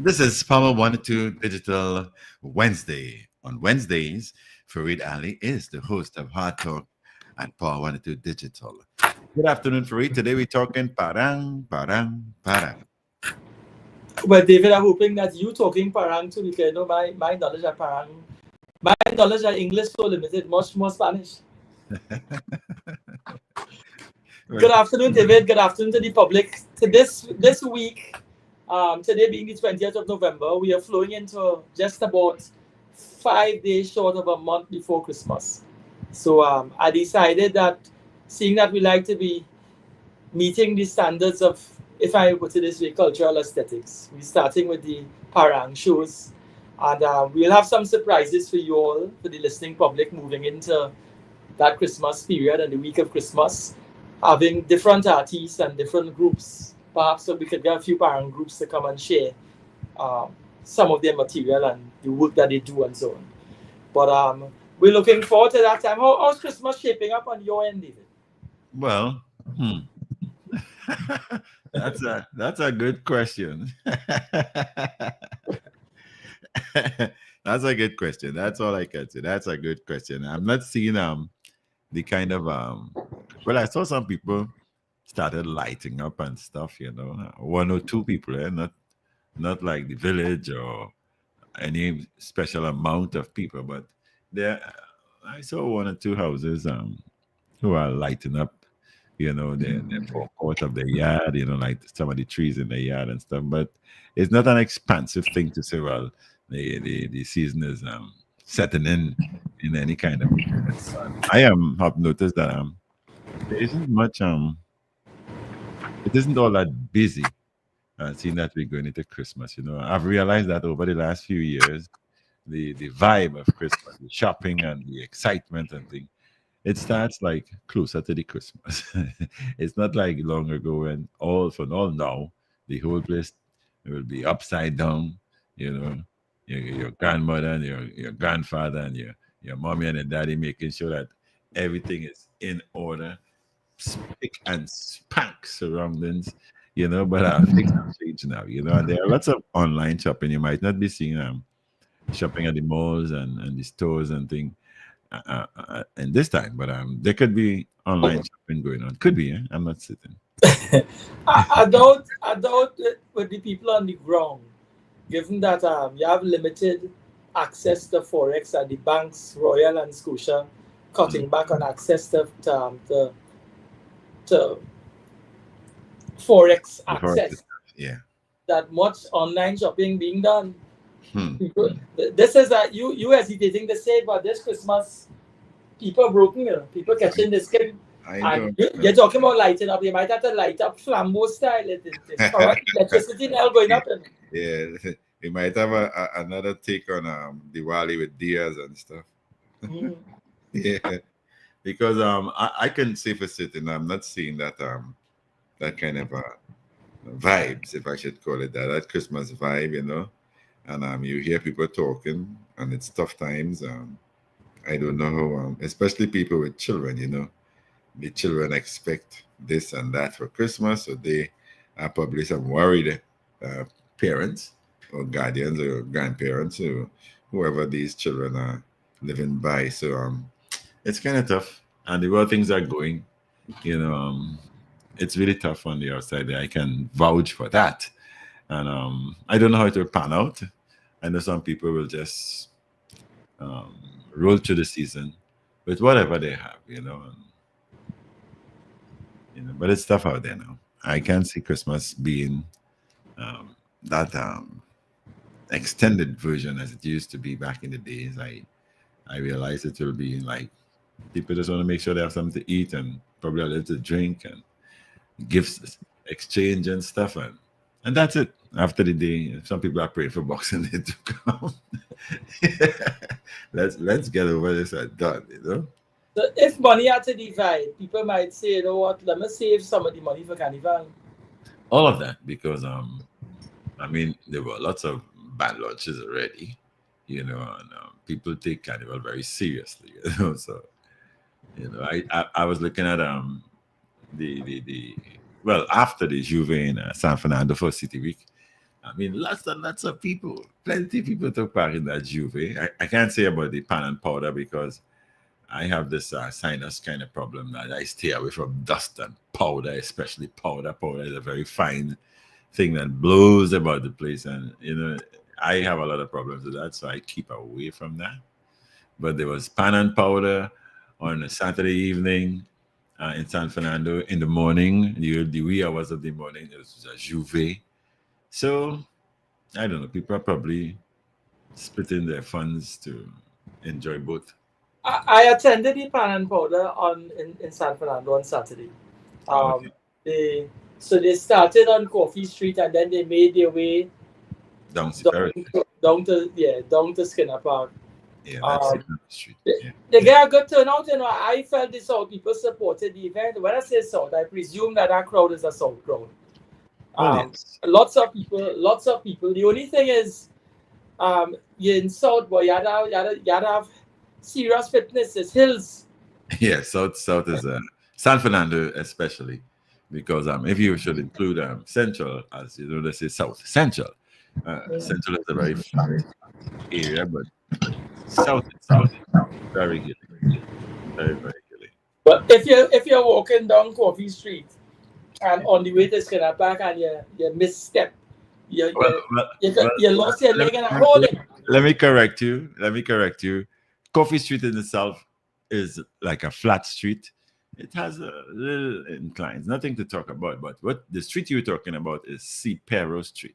This is Power 102 Digital Wednesday. On Wednesdays, Farid Ali is the host of Hard Talk at Power 102 Digital. Good afternoon, Farid. Today we're talking parang, parang, parang. Well, David, I'm hoping that you talking Parang too, because my knowledge of Parang, my knowledge of English so limited, much more Spanish. Good afternoon, David. Good afternoon to the public. To this week, today being the 20th of November, we are flowing into just about 5 days short of a month before Christmas. So I decided that, seeing that we like to be meeting the standards of, if I put it this way, cultural aesthetics. We're starting with the Parang shows, and we'll have some surprises for you all, for the listening public, moving into that Christmas period and the week of Christmas, having different artists and different groups. Perhaps so we could get a few Parang groups to come and share some of their material and the work that they do and so on. But we're looking forward to that time. How's Christmas shaping up on your end, David? Well, that's a good question. That's a good question. That's all I can say. That's a good question. I'm not seeing the kind of well, I saw some people started lighting up and stuff, one or two people, not like the village or any special amount of people, but there I saw one or two houses who are lighting up, they out of the yard, like some of the trees in the yard and stuff. But it's not an expansive thing to say, well, the season is setting in any kind of. I have noticed that there isn't much it isn't all that busy. Seeing that we're going into Christmas, I've realized that over the last few years, the vibe of Christmas, the shopping and the excitement and things, it starts like closer to the Christmas. It's not like long ago when all now the whole place will be upside down. Your grandmother and your grandfather and your mommy and your daddy making sure that everything is in order, spick and spank surroundings. But things have changed now. And there are lots of online shopping. You might not be seeing shopping at the malls and the stores and things and this time, but there could be online shopping going on. Could be. I'm not sitting. I doubt with the people on the ground, given that you have limited access to forex at the banks, Royal and Scotia, cutting back on access to forex access. Yeah. That much online shopping being done. Hmm. This is you hesitating to say, but this Christmas, people broken, people catching the skin. And you're talking about lighting up. You might have to light up flambeau style. It's correct. Electricity now going up. Yeah, we might have another take on Diwali with Diaz and stuff. Yeah, because I can say for certain I'm not seeing that that kind of vibes, if I should call it that, Christmas vibe, and you hear people talking, and it's tough times. I don't know how, especially people with children, the children expect this and that for Christmas, so they are probably some worried parents or guardians or grandparents or whoever these children are living by. So it's kind of tough, and the way things are going, it's really tough on the outside there. I can vouch for that. And I don't know how it will pan out. I know some people will just roll through the season with whatever they have, but it's tough out there now. I can't see Christmas being that extended version as it used to be back in the days. I realize it will be like people just want to make sure they have something to eat and probably a little to drink and gifts exchange and stuff, and that's it. After the day, some people are praying for Boxing Day to come. let's get over this and done, So if money had to divide, people might say, you know what, let me save some of the money for Carnival. All of that, because there were lots of bad lunches already, and people take Carnival very seriously, So, I was looking at the well, after the Juve in San Fernando for City Week, I mean, lots and lots of people, plenty of people took part in that Juve. I can't say about the pan and powder because I have this sinus kind of problem that I stay away from dust and powder, especially powder. Powder is a very fine thing that blows about the place, and I have a lot of problems with that, so I keep away from that. But there was pan and powder on a Saturday evening in San Fernando in the morning, the wee hours of the morning. It was a Juve. So I don't know. People are probably splitting their funds to enjoy both. I attended the Pan and Powder in San Fernando on Saturday. Okay. They started on Coffee Street and then they made their way Down Superior. down to Skinner Park. Yeah, that's the street. Yeah. They get a good turnout. I felt the South people supported the event. When I say South, I presume that crowd is a South crowd. Yes. Lots of people. The only thing is, you're in South, but you gotta have serious fitness. It's hills. Yeah, South is San Fernando especially, because if you should include Central, as they say South Central. Central is a very flat area, but South is very hilly, very hilly. But if you're walking down Coffee Street and on the way to Skinner Park and you misstep, you lost your leg and hold it. Let me correct you. Coffee Street in itself is like a flat street. It has a little inclines, nothing to talk about. But what the street you're talking about is Cipero Street,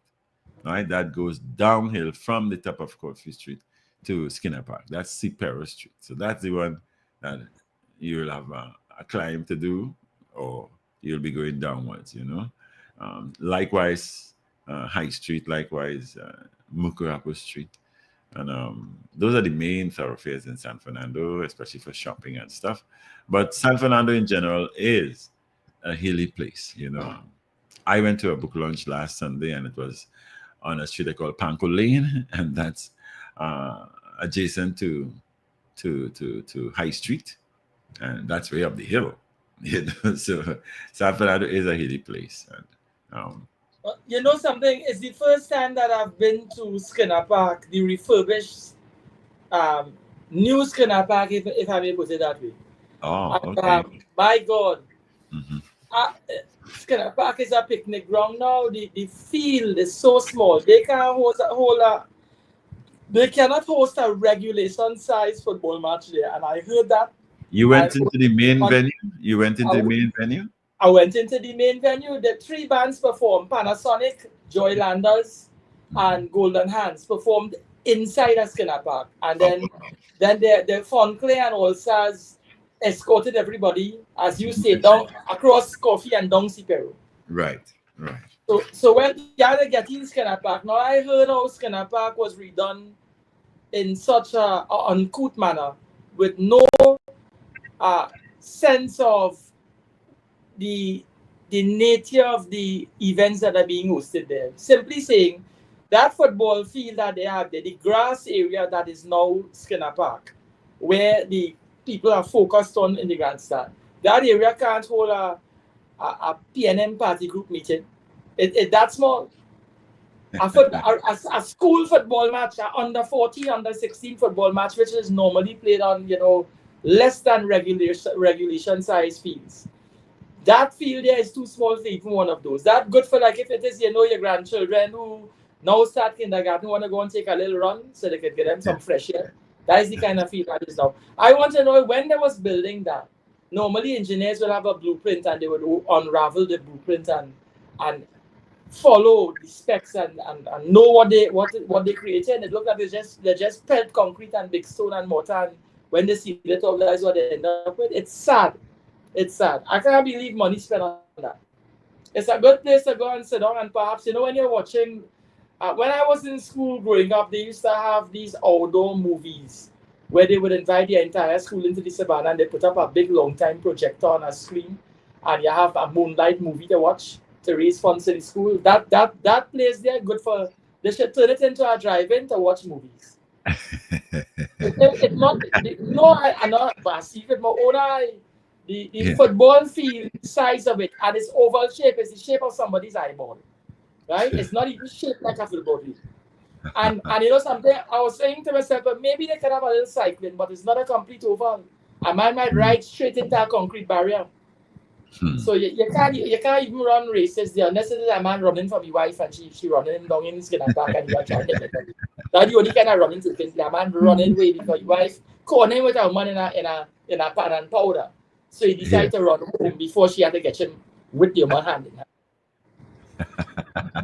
right? That goes downhill from the top of Coffee Street to Skinner Park. That's Cipero Street. So that's the one that you'll have a climb to do, or you'll be going downwards. Likewise, High Street. Likewise, Mukurapo Street. And those are the main thoroughfares in San Fernando, especially for shopping and stuff. But San Fernando in general is a hilly place. I went to a book launch last Sunday, and it was on a street they call Panko Lane, and that's adjacent to High Street, and that's way up the hill. So San Fernando is a hilly place. And, you know something? It's the first time that I've been to Skinner Park, the refurbished new Skinner Park, if I may put it that way. Oh, okay. My God. Mm-hmm. Skinner Park is a picnic ground now. The field is so small. They cannot host a regulation size football match there. And I heard that. You went into the main venue? You went into the main venue? I went into the main venue. The three bands performed. Panasonic, Joylanders, and Golden Hands performed inside a Skinner Park. And then the Fun Clay and All Stars escorted everybody, as you say, down across Coffee and down Cipero. Right. So when you had to get in Skinner Park, now I heard how Skinner Park was redone in such a uncouth manner, with no sense of the nature of the events that are being hosted there. Simply saying that football field that they have there, the grass area that is now Skinner Park, where the people are focused on in the grandstand, that area can't hold a PNM party group meeting. That's small. A school football match, a under 14, under 16 football match, which is normally played on less than regulation size fields. That field there is too small for even one of those. That's good for if it is your grandchildren who now start kindergarten want to go and take a little run so they could get them some fresh air. That is the kind of field that is now. I want to know when they was building that. Normally engineers will have a blueprint and they would unravel the blueprint and follow the specs and know what they created. And it looked like they just pelt concrete and big stone and mortar, and when they see it all, that's what they end up with. It's sad. I can't believe money spent on that. It's a good place to go and sit down, and perhaps when you're watching. When I was in school growing up, they used to have these outdoor movies where they would invite the entire school into the savannah and they put up a big long time projector on a screen, and you have a moonlight movie to watch to raise funds to the school. That place there good for. They should turn it into a drive-in to watch movies. I know, but I see it with my own eye. The football field size of it and its oval shape is the shape of somebody's eyeball. right? It's not even shaped like a football field. And you know something, I was saying to myself, but maybe they could have a little cycling, but it's not a complete oval. A man might Hmm. ride straight into a concrete barrier. Hmm. So you can't even run races there unless it is a man running from his wife and she running him down in his skin and back and he was trying to get them. That's the only kind of running to a man running away because his wife cornering with a woman in a pan and powder. So he Yeah. decided to run home before she had to get him with the woman hand in hand.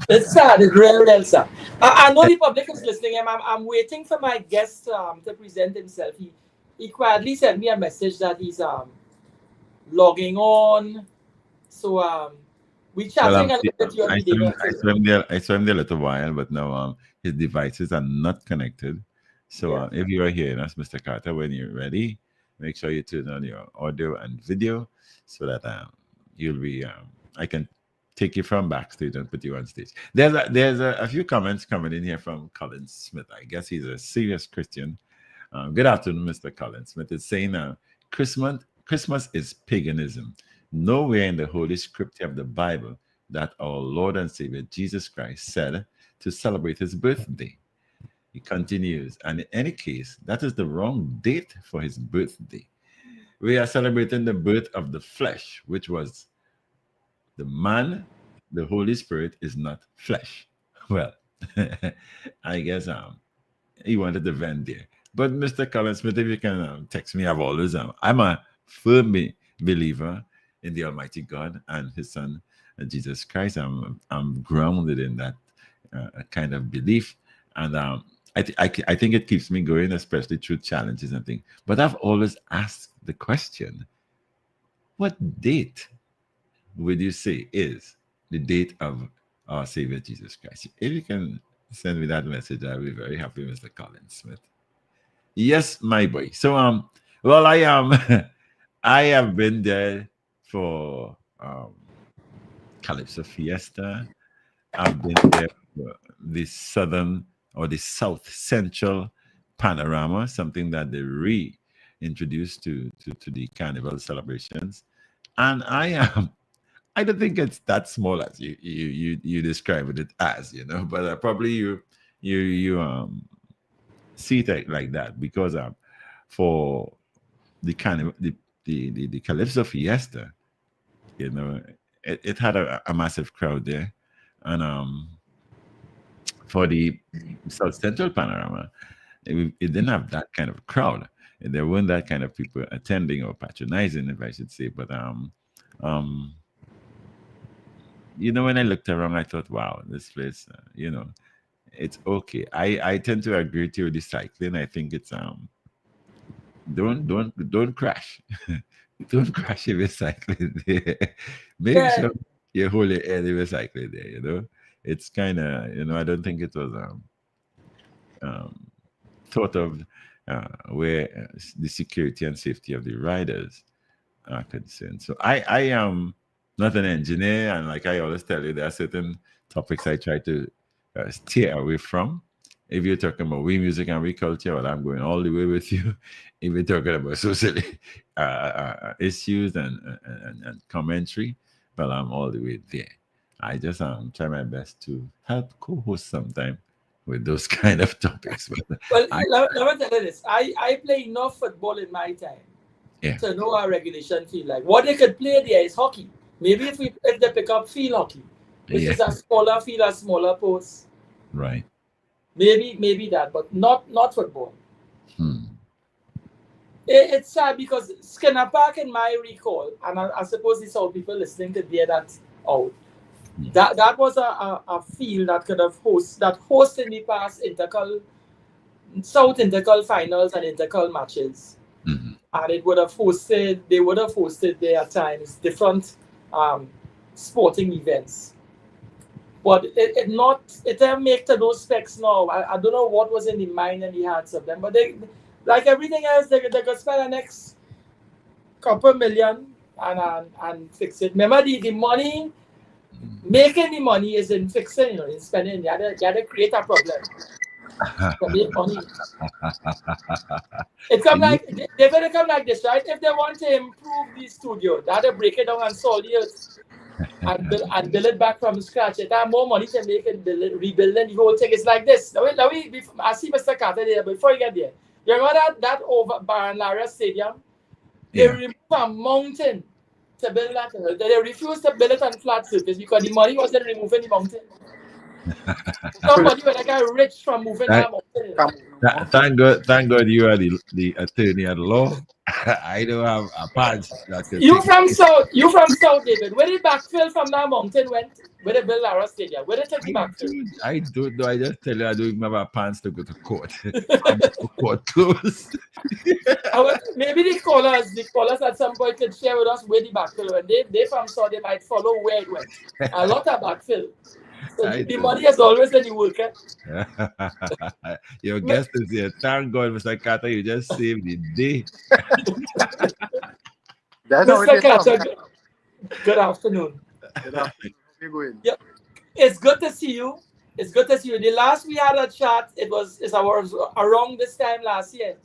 It's sad. It's real, real sad. I know the public is listening. I'm waiting for my guest to present himself. He quietly sent me a message that he's logging on. So we Well, chatting a little bit during the day. I saw him there a little while, but now his devices are not connected. So Yeah. if you are here, that's Mr. Carter. When you're ready, make sure you turn on your audio and video so that you'll be I can take you from backstage and put you on stage. There's a few comments coming in here from Colin Smith. I guess he's a serious Christian. Good afternoon, Mr. Colin Smith. It's saying Christmas is paganism. Nowhere in the Holy Scripture of the Bible that our Lord and Savior Jesus Christ said to celebrate his birthday. He continues, and in any case, that is the wrong date for his birthday. We are celebrating the birth of the flesh, which was the man. The Holy Spirit is not flesh. Well, I guess he wanted to vent there. But Mr. Colin Smith, if you can text me, I'm a firm believer in the Almighty God and His Son Jesus Christ. I'm grounded in that kind of belief, and I think it keeps me going, especially through challenges and things. But I've always asked the question: what date would you say is the date of our Savior Jesus Christ? If you can send me that message, I'll be very happy, Mr. Colin Smith. Yes, my boy. So well, I am I have been there for Calypso Fiesta. I've been there for the southern or the south central panorama, something that they reintroduced to the carnival celebrations. And I am I don't think it's that small as you described it as, but probably you see it like that because for the carnival the Calypso Fiesta, you know, it had a massive crowd there, and for the South Central Panorama, it didn't have that kind of crowd. There weren't that kind of people attending or patronizing, if I should say. But um, when I looked around, I thought, wow, this place, it's okay. I tend to agree to the cycling. I think it's don't crash. Don't crash if you're cycling there. Make Yeah. sure you hold your head if you're cycling there, It's kind of, I don't think it was um, thought of where the security and safety of the riders are concerned. So I am not an engineer, and like I always tell you, there are certain topics I try to steer away from. If you're talking about we music and we culture, well, I'm going all the way with you. If you're talking about social issues and commentary, well, I'm all the way there. I just try my best to help co-host sometime with those kind of topics. But Well, I, let me tell you this. I play enough football in my time yeah, to know how regulation feel like. What they could play there is hockey. Maybe if they pick up field hockey, which yeah, is a smaller field, a smaller post. right. Maybe that, but not football. Hmm. It's sad because Skinner Park, in my recall, and I suppose these all people listening to bear that out. Hmm. That was a field that could have hosted in the past South Intercal finals and Intercal matches, Mhm. and they would have hosted there at times different um, sporting events. But it didn't make to those specs now. I don't know what was in the mind and the hearts of them, but they, like everything else, they could spend the next couple million and fix it. Remember the money, making the money is in fixing, in spending. You had to create a problem to make money. It come Yeah, like they're gonna come like this, right? If they want to improve the studio, they had to break it down and solve it. and build it back from scratch. It have more money to make and rebuilding the whole thing. It's like this. I see Mr. Carter there, but before you get there, you remember that over Baran Stadium? They Yeah. removed a mountain to build that. They refused to build it on flat surface because the money wasn't removing the mountain. Somebody when I got rich from moving that mountain. Thank God you are the attorney at law. I don't have a patch that could You take from it. South, David. Where did backfill from that mountain went? Where they build Lara Stadium? Where they take the backfill? I don't know. I just tell you, I don't even have a pants to go to court. I'm court closed. Maybe the callers at some point could share with us where the backfill went. They from South, they might follow where it went. A lot of backfill. So the money is always in the worker. Your guest is here. Thank God, Mr. Carter, you just saved the day. Mr. Carter, good afternoon. Good afternoon. How you going? Yeah, it's good to see you. It's good to see you. The last we had a chat, it was around this time last year.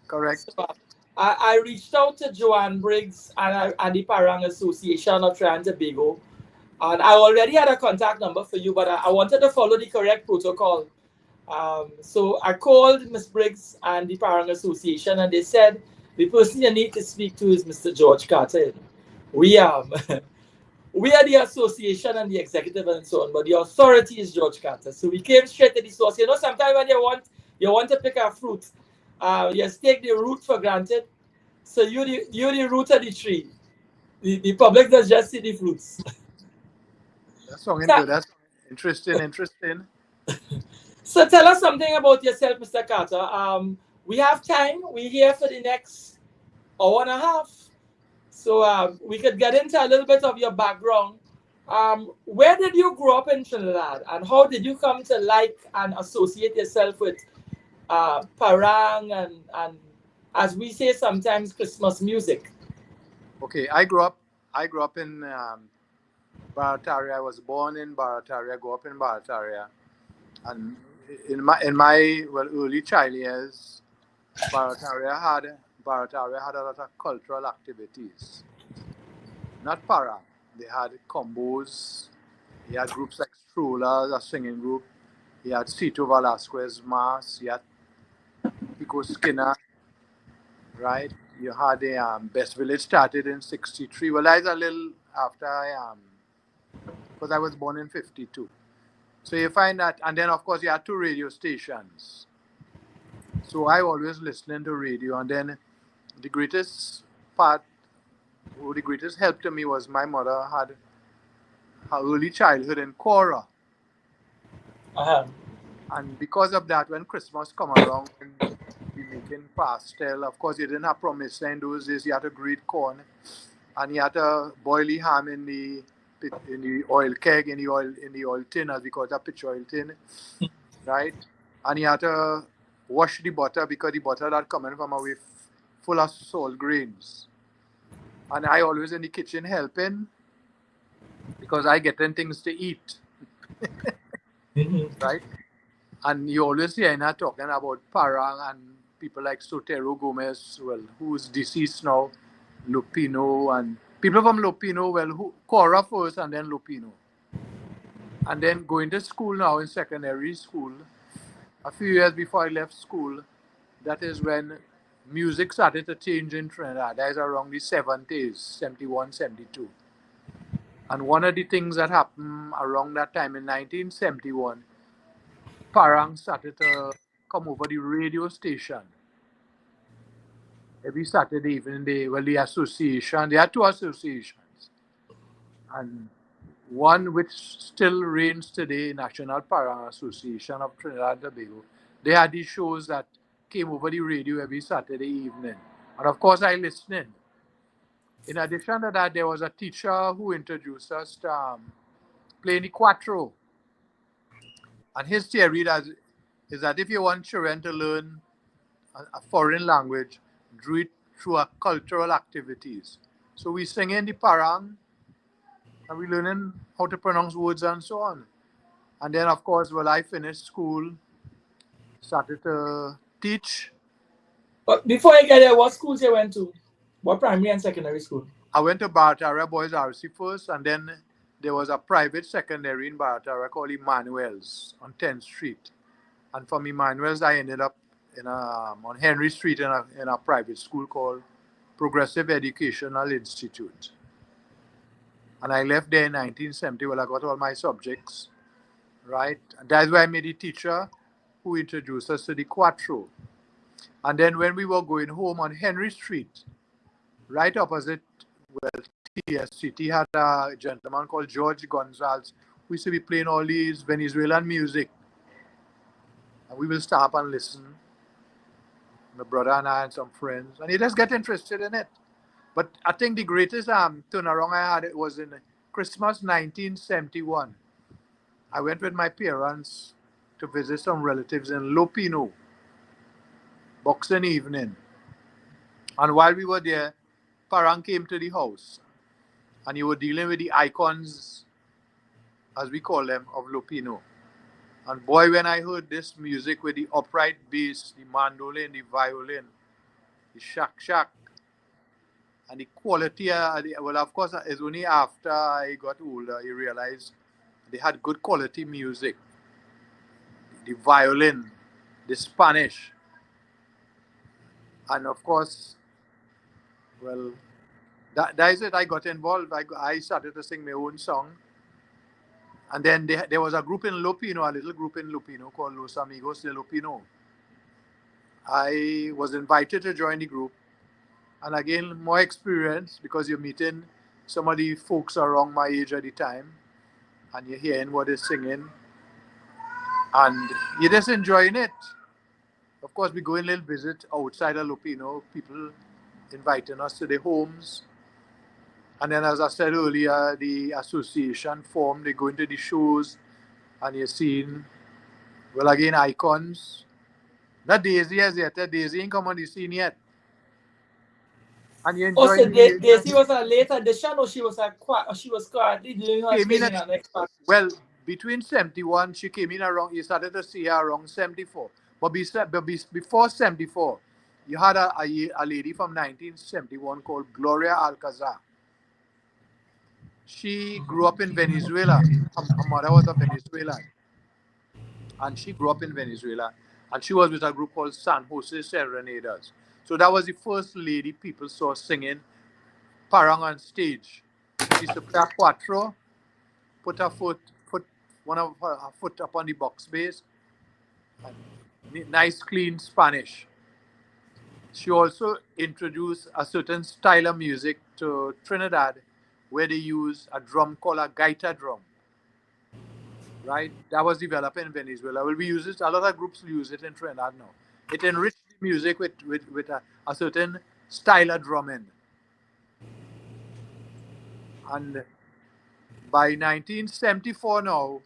Correct. So, I reached out to Joanne Briggs and the Parang Association of Trinidad and Tobago. And I already had a contact number for you, but I wanted to follow the correct protocol. So I called Ms. Briggs and the Parang Association, and they said the person you need to speak to is Mr. George Carter. We we are the association and the executive and so on, but the authority is George Carter. So we came straight to the source. You know, sometimes when you want to pick a fruit, you take the root for granted. So you're the root of the tree. The public does just see the fruits. That's interesting. So tell us something about yourself, Mr. Carter. We have time. We're here for the next hour and a half. So we could get into a little bit of your background. Where did you grow up in Trinidad, and how did you come to like and associate yourself with Parang and as we say sometimes Christmas music? Okay, I grew up in Barataria. I was born in Barataria, grew up in Barataria, and in my early child years, Barataria had a lot of cultural activities. Not Parang. They had combos. He had groups like Strollers, a singing group. He had Cito Velasquez Mass. He had Pico Skinner. Right? You had a Best Village started in '63. Well, I was a little after because I was born in '52. So you find that, and then of course you had 2 radio stations. So I always listening to radio, and then the greatest help to me was my mother had her early childhood in Cora. And because of that, when Christmas come around, and we making pastel, of course you didn't have promise in those days. You had to grate corn, and you had to boil the ham in the oil keg, in the oil tin, as we call it, a pitch oil tin, right? And you had to wash the butter because the butter that coming from away full of salt grains. And I always in the kitchen helping because I getting things to eat. Right? And you always hear her talking about Parang and people like Sotero Gomez, who's deceased now, Lupino, and people from Lupino, Cora first and then Lupino. And then going to school now in secondary school, a few years before I left school, that is when music started to change in Trinidad. That is around the 70s, 71, 72. And one of the things that happened around that time in 1971, Parang started to come over the radio station. Every Saturday evening, the association, they had 2 associations. And one which still reigns today, National Parang Association of Trinidad and Tobago. They had these shows that came over the radio every Saturday evening. And of course, I listened. In addition to that, there was a teacher who introduced us to playing the cuatro. And his theory is that if you want children to learn a foreign language, do it through cultural activities. So we sing in the Parang, and we learning how to pronounce words and so on. And then, of course, I finished school, started to teach. But before I get there, what schools you went to? What primary and secondary school? I went to Barataria Boys RC first, and then there was a private secondary in Barataria called Emmanuel's on 10th Street. And from Emmanuel's, I ended up on Henry Street in a private school called Progressive Educational Institute. And I left there in 1970. Well, I got all my subjects, right? And that's where I met a teacher who introduced us to the Quattro. And then when we were going home on Henry Street, right opposite, well, TS Street, had a gentleman called George Gonzalez who used to be playing all these Venezuelan music. And we will stop and listen. My brother and I and some friends. And you just get interested in it. But I think the greatest turnaround I had, it was in Christmas 1971. I went with my parents to visit some relatives in Lopino, boxing evening. And while we were there, Parang came to the house. And he was dealing with the icons, as we call them, of Lopino. And boy, when I heard this music with the upright bass, the mandolin, the violin, the shak, and the quality, well, of course, it's only after I got older, I realized they had good quality music. The violin, the Spanish. And of course, well, that is it. I got involved. I started to sing my own song. And then there was a group in Lopino, a little group in Lopino called Los Amigos de Lopino. I was invited to join the group. And again, more experience because you're meeting some of the folks around my age at the time. And you're hearing what they're singing. And you're just enjoying it. Of course, we go in a little visit outside of Lopino, people inviting us to their homes. And then, as I said earlier, the association formed, they go into the shows, and you're seeing, well, again, icons. Not Daisy as yet. Daisy ain't come on the scene yet. And you Oh, so enjoying Daisy was a late addition, or she was quietly doing her came thing in in her next part? well, between 71, she came in around, you started to see her around 74. But before 74, you had a lady from 1971 called Gloria Alcazar. She grew up in Venezuela. Her mother was a Venezuelan. And she grew up in Venezuela. And she was with a group called San Jose Serenaders. So that was the first lady people saw singing Parang on stage. She used to play a cuatro, put one of her foot up on the box base, and nice clean Spanish. She also introduced a certain style of music to Trinidad where they use a drum called a gaita drum. Right? That was developed in Venezuela. Well, we use it, a lot of groups use it in Trinidad now. It enriched the music with a certain style of drumming. And by 1974 now,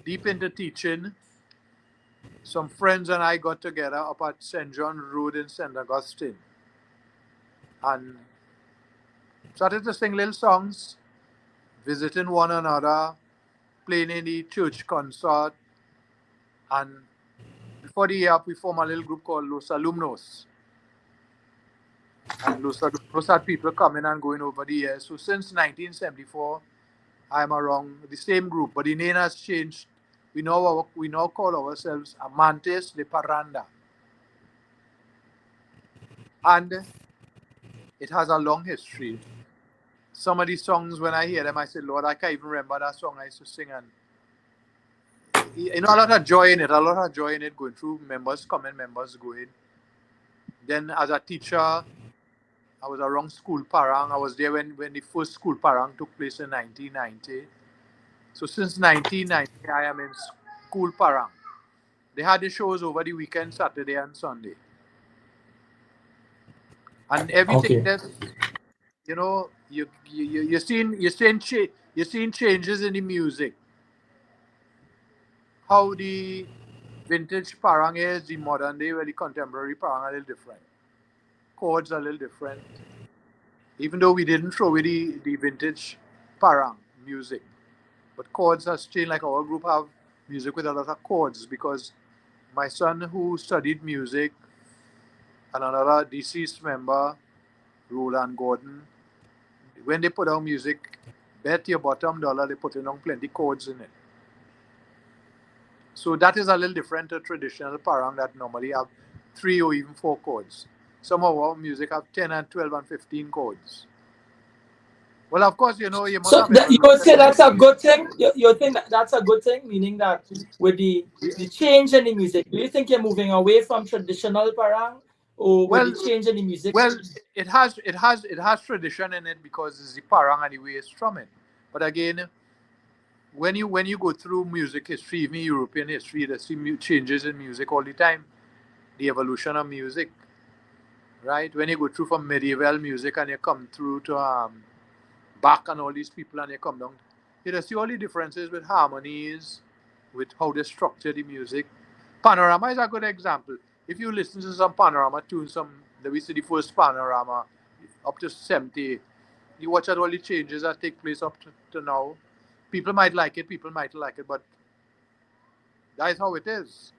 deep into teaching, some friends and I got together up at St. John Road in St. Augustine and started to sing little songs, visiting one another, playing in the church concert. And before the year up, we formed a little group called Los Alumnos. And Los Alumnos had people coming and going over the years. So since 1974, I'm around the same group, but the name has changed. We now call ourselves Amantes de Parranda. And it has a long history. Some of these songs, when I hear them, I say, Lord, I can't even remember that song I used to sing. And a lot of joy in it, going through, members coming, members going. Then as a teacher, I was around School Parang. I was there when the first School Parang took place in 1990. So since 1990, I am in School Parang. They had the shows over the weekend, Saturday and Sunday. And everything that's, you're seeing changes in the music. How the vintage parang is, the modern day, where the contemporary parang are a little different. Chords are a little different. Even though we didn't throw away the vintage parang music. But chords has changed, like our group have music with a lot of chords because my son who studied music and another deceased member, Roland Gordon, when they put out music, bet your bottom dollar they put in on plenty chords in it. So that is a little different to traditional parang that normally have 3 or even 4 chords. Some of our music have 10 and 12 and 15 chords. Well, of course, you must So have you would say evolution. that's a good thing? You think that's a good thing, meaning that with the change in the music, do you think you're moving away from traditional parang, or with Well, the change in the music? well, it has tradition in it because it's the parang and the way it's strumming. But again, when you go through music history, even European history, you see changes in music all the time. The evolution of music, right? When you go through from medieval music and you come through to Bach and all these people and you come down, you see all the differences with harmonies, with how they structure the music. Panorama is a good example. If you listen to some Panorama tunes, let me see the first Panorama up to 70, you watch out all the changes that take place up to now. People might like it, people might like it, but that is how it is.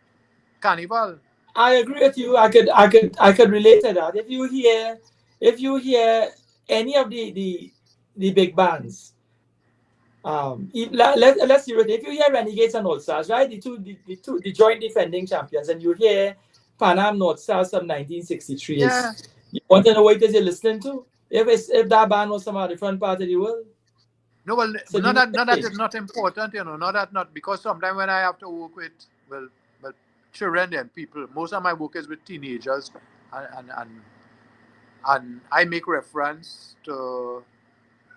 Carnival. I agree with you. I could relate to that. If you hear any of the big bands, let's see it. If you hear Renegades and All Stars, right, the joint defending champions, and you hear Panam North Stars from 1963, Yeah. you want to know what it is you're listening to? If that band was from a different part of the world, No, well, so the not music that it's changed. not important, not because sometimes when I have to work with, well, children and people, most of my work is with teenagers, and and I make reference to,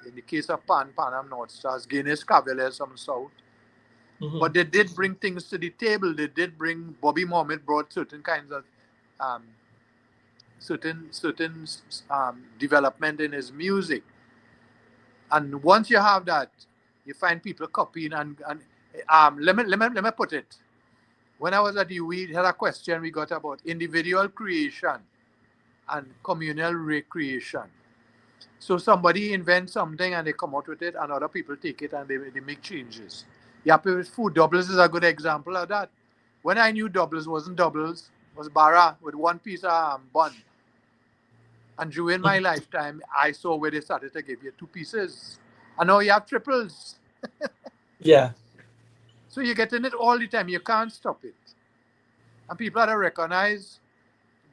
in the case of Panam North Stars, Guinness Cavaliers from South, but they did bring things to the table. They did bring, Bobby Mohammed brought certain kinds of um, certain development in his music. And once you have that, you find people copying and let me put it. When I was at UE, we had a question we got about individual creation and communal recreation. So somebody invents something and they come out with it, and other people take it and they make changes. Yeah, with food, doubles is a good example of that. When I knew doubles wasn't doubles, was bara with one piece of bun. And during my lifetime, I saw where they started to give you 2 pieces. And now you have triples. Yeah. So you're getting it all the time. You can't stop it. And people have to recognize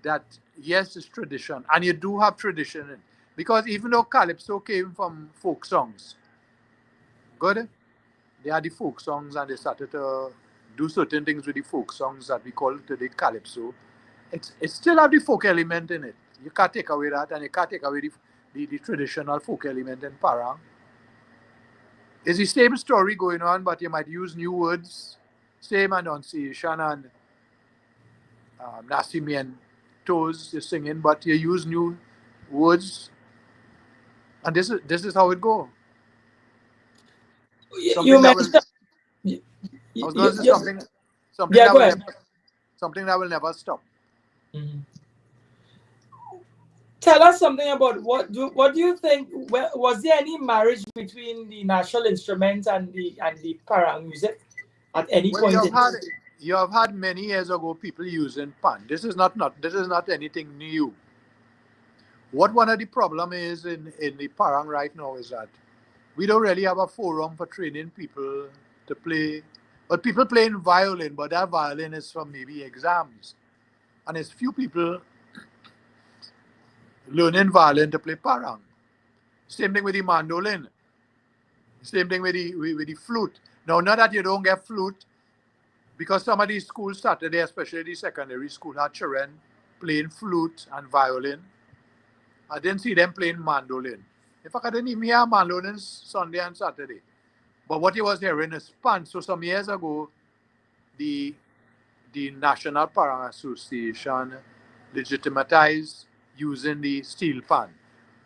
that, yes, it's tradition. And you do have tradition in it. Because even though Calypso came from folk songs, good, they had the folk songs and they started to do certain things with the folk songs that we call today Calypso. It still have the folk element in it. You can't take away that, and you can't take away the traditional folk element in Parang. It's the same story going on, but you might use new words, same enunciation and Nasimian toes you're singing, but you use new words, and this is how it go. You Something that will mentioned. You, I you, was going you, to say you- something yeah, that go will ahead. never stop. Mhm. Tell us something about what do you think? Was there any marriage between the national instruments and the parang music at any Well, point in? you have had many years ago people using pan. This is not anything new. What one of the problem is in the parang right now is that we don't really have a forum for training people to play. But people playing violin, but that violin is from maybe exams. And there's few people learning violin to play parang. Same thing with the mandolin. Same thing with the flute. Now, not that you don't get flute, because some of these schools Saturday, especially the secondary school, had children playing flute and violin. I didn't see them playing mandolin. In fact, I didn't even hear mandolin Sunday and Saturday. But what you was hearing is pan. So some years ago, the National Parang Association legitimatized using the steel pan.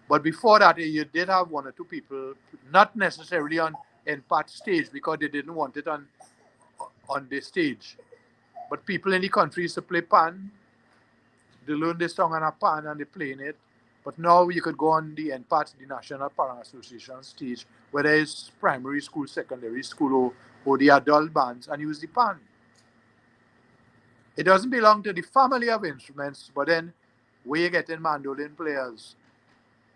But before that, you did have 1 or 2 people, not necessarily on in part stage because they didn't want it on the stage. But people in the country used to play pan. They learn this song on a pan and they playing it. But now you could go on the NPAT, the National Parang Association stage, whether it's primary school, secondary school, or the adult bands, and use the pan. It doesn't belong to the family of instruments, but then where you getting mandolin players,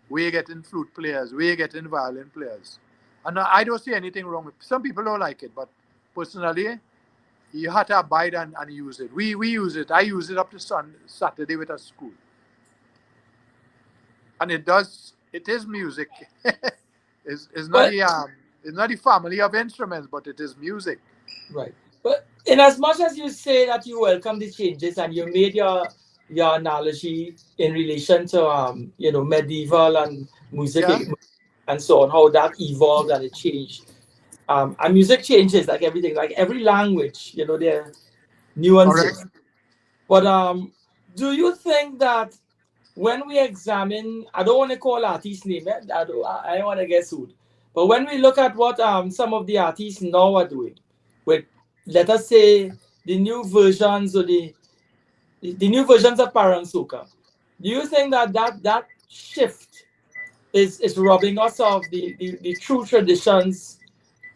where you getting flute players, where you getting violin players. And I don't see anything wrong with. Some people don't like it, but personally, you have to abide and use it. We use it. I use it up to Saturday with a school, and it does. It is music. But it's not the family of instruments, but it is music. right. But in as much as you say that you welcome the changes and you made your analogy in relation to medieval and music Yeah, and so on, how that evolved and it changed. And music changes like everything, like every language, there are correct. nuances. But do you think that when we examine, I don't want to call artist name, I don't want to get sued. But when we look at what some of the artists now are doing, with let us say the new versions or the new versions of Parang Soca, do you think that shift is robbing us of the true traditions,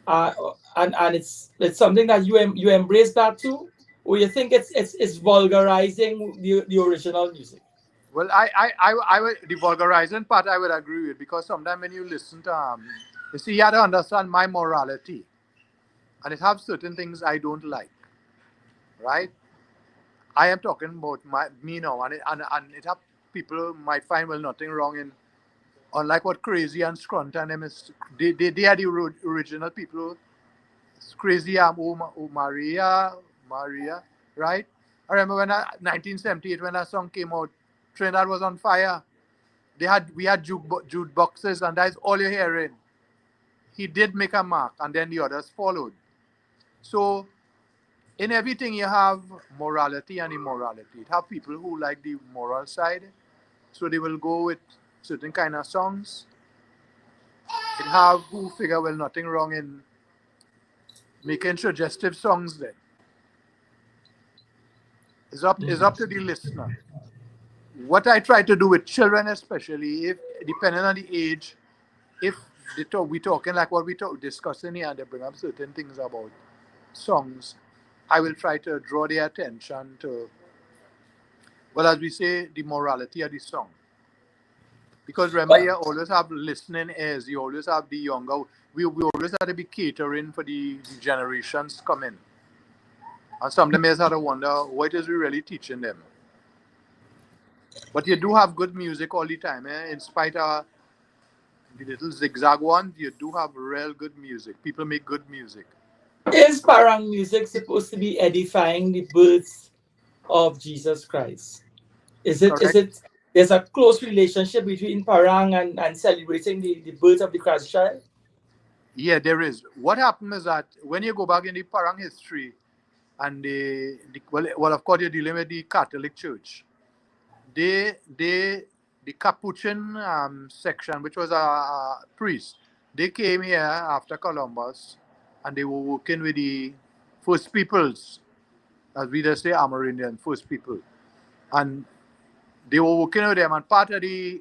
uh, and it's something that you embrace that too, or you think it's vulgarizing the original music? Well, I would, the vulgarizing part I would agree with, because sometimes when you listen to you see, you have to understand my morality, and it have certain things I don't like, right? I am talking about me now, and it have people might find, well, nothing wrong in, unlike what Crazy and Scrunt and them is, they are the original people. Crazy Maria, right? I remember when 1978 when that song came out, Trinidad was on fire. We had juke boxes, and that's all you're hearing. He did make a mark, and then the others followed. So in everything you have morality and immorality. It have people who like the moral side, so they will go with certain kind of songs. It have who figure, well, nothing wrong in making suggestive songs. Then it's up to the listener. What I try to do with children, especially if depending on the age, if we talking like what we discussing here, and they bring up certain things about songs, I will try to draw their attention to, well, as we say, the morality of the song. Because remember, But you always have listening ears. You always have the younger. We always have to be catering for the generations coming. And some of them has had to wonder, what is we really teaching them? But you do have good music all the time, eh? In spite of the little zigzag ones, you do have real good music. People make good music. is parang music supposed to be edifying the birth of Jesus Christ? Is Correct? it there's a close relationship between parang and celebrating the birth of the Christ child? Yeah, there is. What happened is that when you go back in the Parang history, and well, of course, you're dealing with the Catholic Church. They the Capuchin section, which was a priest, they came here after Columbus, and they were working with the first peoples, as we just say Amerindian first people, and they were working with them. And part of they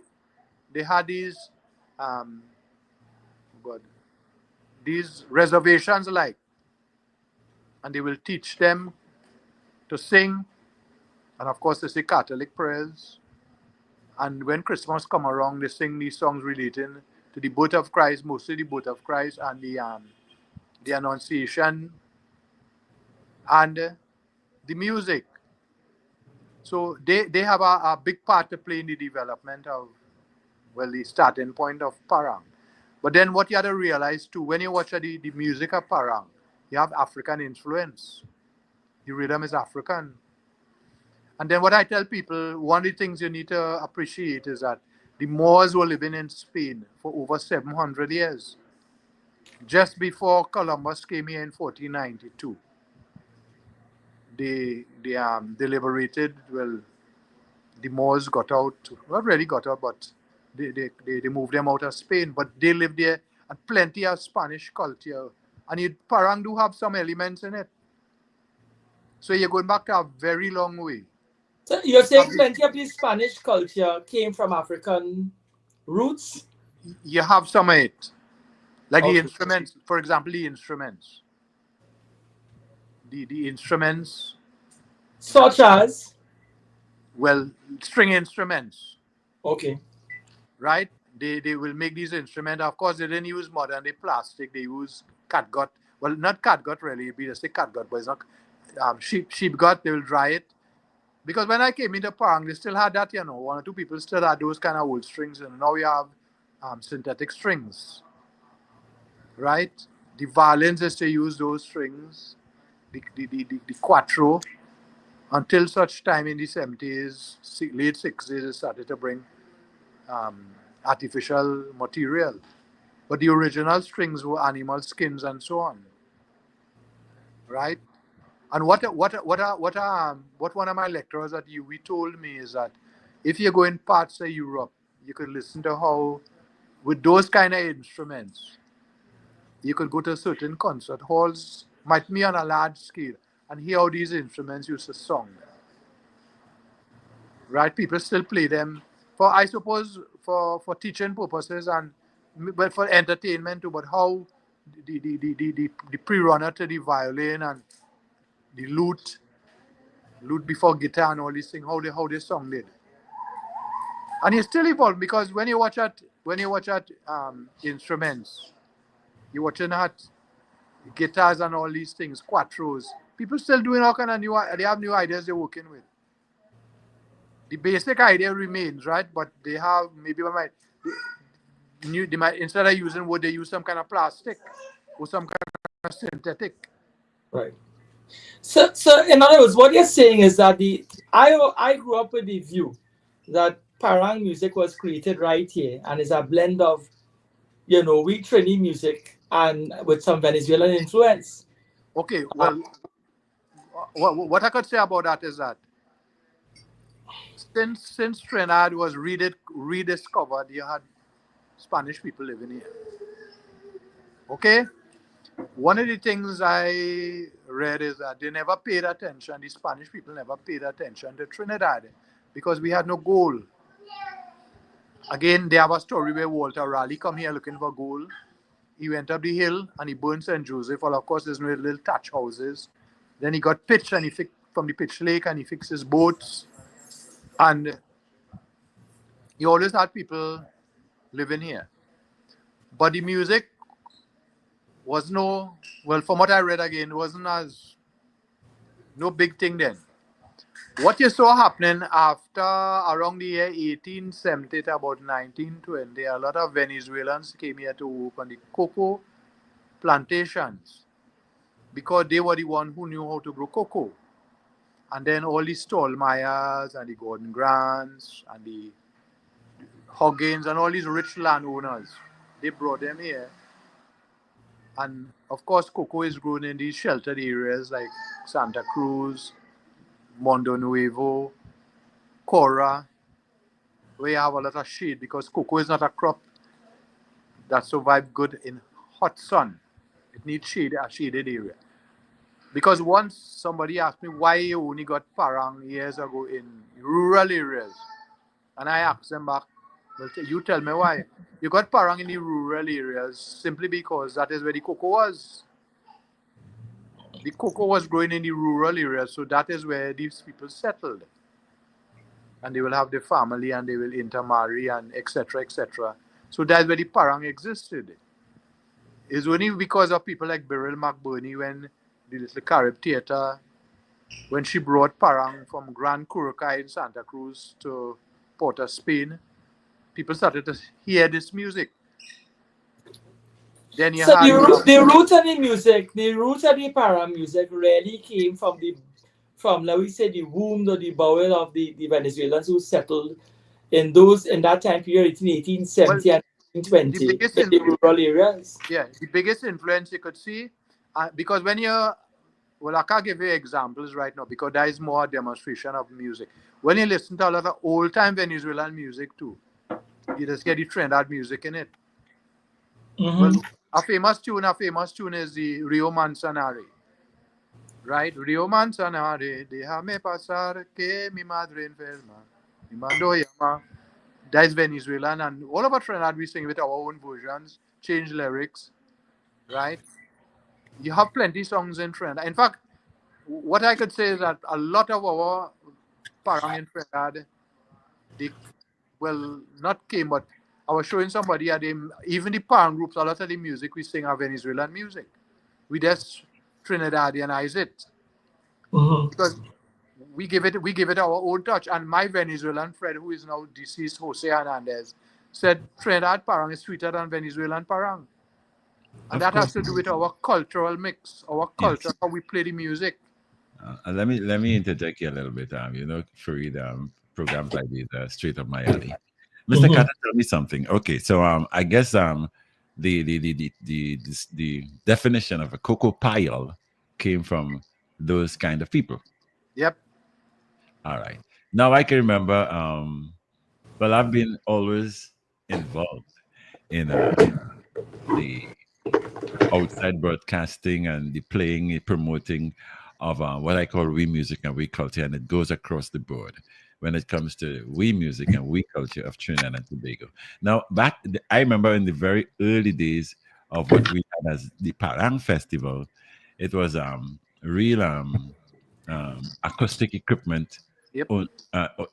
had these um, God, these reservations, like, and they will teach them to sing, and of course they say Catholic prayers. And when Christmas come around, they sing these songs relating to the birth of Christ, mostly the birth of Christ and the Annunciation and the music. So they have a big part to play in the development of, well, the starting point of Parang. But then what you have to realize too, when you watch the music of Parang, you have African influence. The rhythm is African. And then what I tell people, one of the things you need to appreciate is that the Moors were living in Spain for over 700 years. Just before Columbus came here in 1492, they liberated, well, the Moors got out, not really got out, but they moved them out of Spain, but they lived there, and plenty of Spanish culture. And Parang do have some elements in it. So you're going back to a very long way. So you're saying plenty of the Spanish culture came from African roots? You have some of it. Like the Okay. instruments, for example, the instruments. The instruments, Such as well, string instruments, okay. right? they will make these instruments. Of course, they didn't use modern day plastic. They use catgut. Well, not catgut really. It'd be just a catgut, but it's not sheep gut. They will dry it. Because when I came into Parang, they still had that, one or two people still had those kind of old strings, and now we have synthetic strings, right? The violins is to use those strings, the quattro, until such time in the 70s, late 60s, they started to bring artificial material. But the original strings were animal skins and so on, right? And what one of my lecturers at UWI told me is that if you go in parts of Europe, you could listen to how, with those kind of instruments, you could go to certain concert halls, might be on a large scale, and hear how these instruments used to song. Right? People still play them for, I suppose, for teaching purposes and but for entertainment too. But how the pre-runner to the violin and the lute before guitar and all these things, how they sung it. And it's still evolved because when you watch at instruments, you're watching at guitars and all these things, quattros. People still doing all kind of new. They have new ideas they're working with. The basic idea remains, right? But they have maybe they might instead of using wood, they use some kind of plastic or some kind of synthetic. Right. So in other words, what you're saying is that I grew up with the view that Parang music was created right here and is a blend of, we Trini music and with some Venezuelan influence. Okay, well, what I could say about that is that since Trinidad was rediscovered, you had Spanish people living here. Okay? One of the things I read is that they never paid attention, the Spanish people never paid attention to Trinidad because we had no gold. Again, they have a story where Walter Raleigh come here looking for gold. He went up the hill and he burned St. Joseph. Well, of course, there's no little thatch houses. Then he got pitch and from the pitch lake and he fixed his boats. And he always had people living here. But the music was from what I read again, it wasn't no big thing then. What you saw happening after around the year 1870 to about 1920, a lot of Venezuelans came here to work on the cocoa plantations because they were the one who knew how to grow cocoa. And then all the Stallmeyers and the Gordon Grants and the Huggins and all these rich landowners, they brought them here. And of course, cocoa is grown in these sheltered areas like Santa Cruz, Mondo Nuevo, Cora, where you have a lot of shade because cocoa is not a crop that survives good in hot sun. It needs shade, a shaded area. Because once somebody asked me why you only got Parang years ago in rural areas, and I asked them back, well, you tell me why. You got Parang in the rural areas simply because that is where the cocoa was. The cocoa was growing in the rural areas, so that is where these people settled. And they will have their family and they will intermarry and etc. etc. So that's where the Parang existed. It's only because of people like Beryl McBurney when the Little Carib Theatre, when she brought Parang from Gran Curuca in Santa Cruz to Port of Spain, people started to hear this music. Then you so had the roots of the music, the roots of the Parang music really came from let me say the womb or the bowel of the Venezuelans who settled in that time period, 1870 and 1820, in the rural areas. Yeah, the biggest influence you could see, because when I can't give you examples right now because there is more demonstration of music. When you listen to a lot of old-time Venezuelan music too, you just get the Trinidad music in it. Mm-hmm. Well, a famous tune is the Rio Manzanares. Right? Rio Manzanares, déjame pasar que mi madre enferma, mi mando llama. That is Venezuelan, and all of our Trinidad we sing with our own versions, change lyrics, right? You have plenty songs in Trinidad. In fact, what I could say is that a lot of our Parang in Trinidad, they, well, not came, but I was showing somebody at him, even the Parang groups, a lot of the music we sing are Venezuelan music. We just Trinidadianize it. Because we give it our own touch. And my Venezuelan friend, who is now deceased, Jose Hernandez, said Trinidad Parang is sweeter than Venezuelan Parang. And that has to do with our cultural mix, our culture, how we play the music. Let me interject here a little bit. Fareed, programs like these are straight up my alley. Mr. Carter, tell me something. Okay, so I guess the definition of a cocoa pile came from those kind of people. Yep. All right. Now I can remember. Well, I've been always involved in the outside broadcasting and the playing, promoting of what I call we music and we culture, and it goes across the board when it comes to we music and we culture of Trinidad and Tobago. Now, I remember in the very early days of what we had as the Parang Festival, it was real acoustic equipment. Yep. Or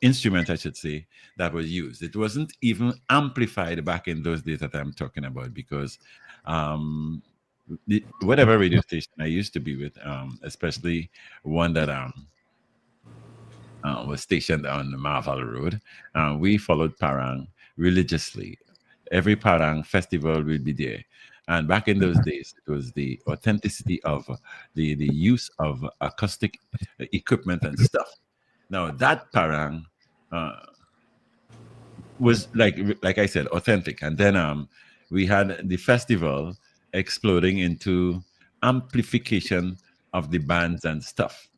instrument, I should say, that was used. It wasn't even amplified back in those days that I'm talking about, because whatever radio station I used to be with, especially one that was stationed on the Marval Road, we followed Parang religiously. Every Parang festival will be there. And back in those days, it was the authenticity of the use of acoustic equipment and stuff. Now that Parang was like I said, authentic. And then we had the festival exploding into amplification of the bands and stuff.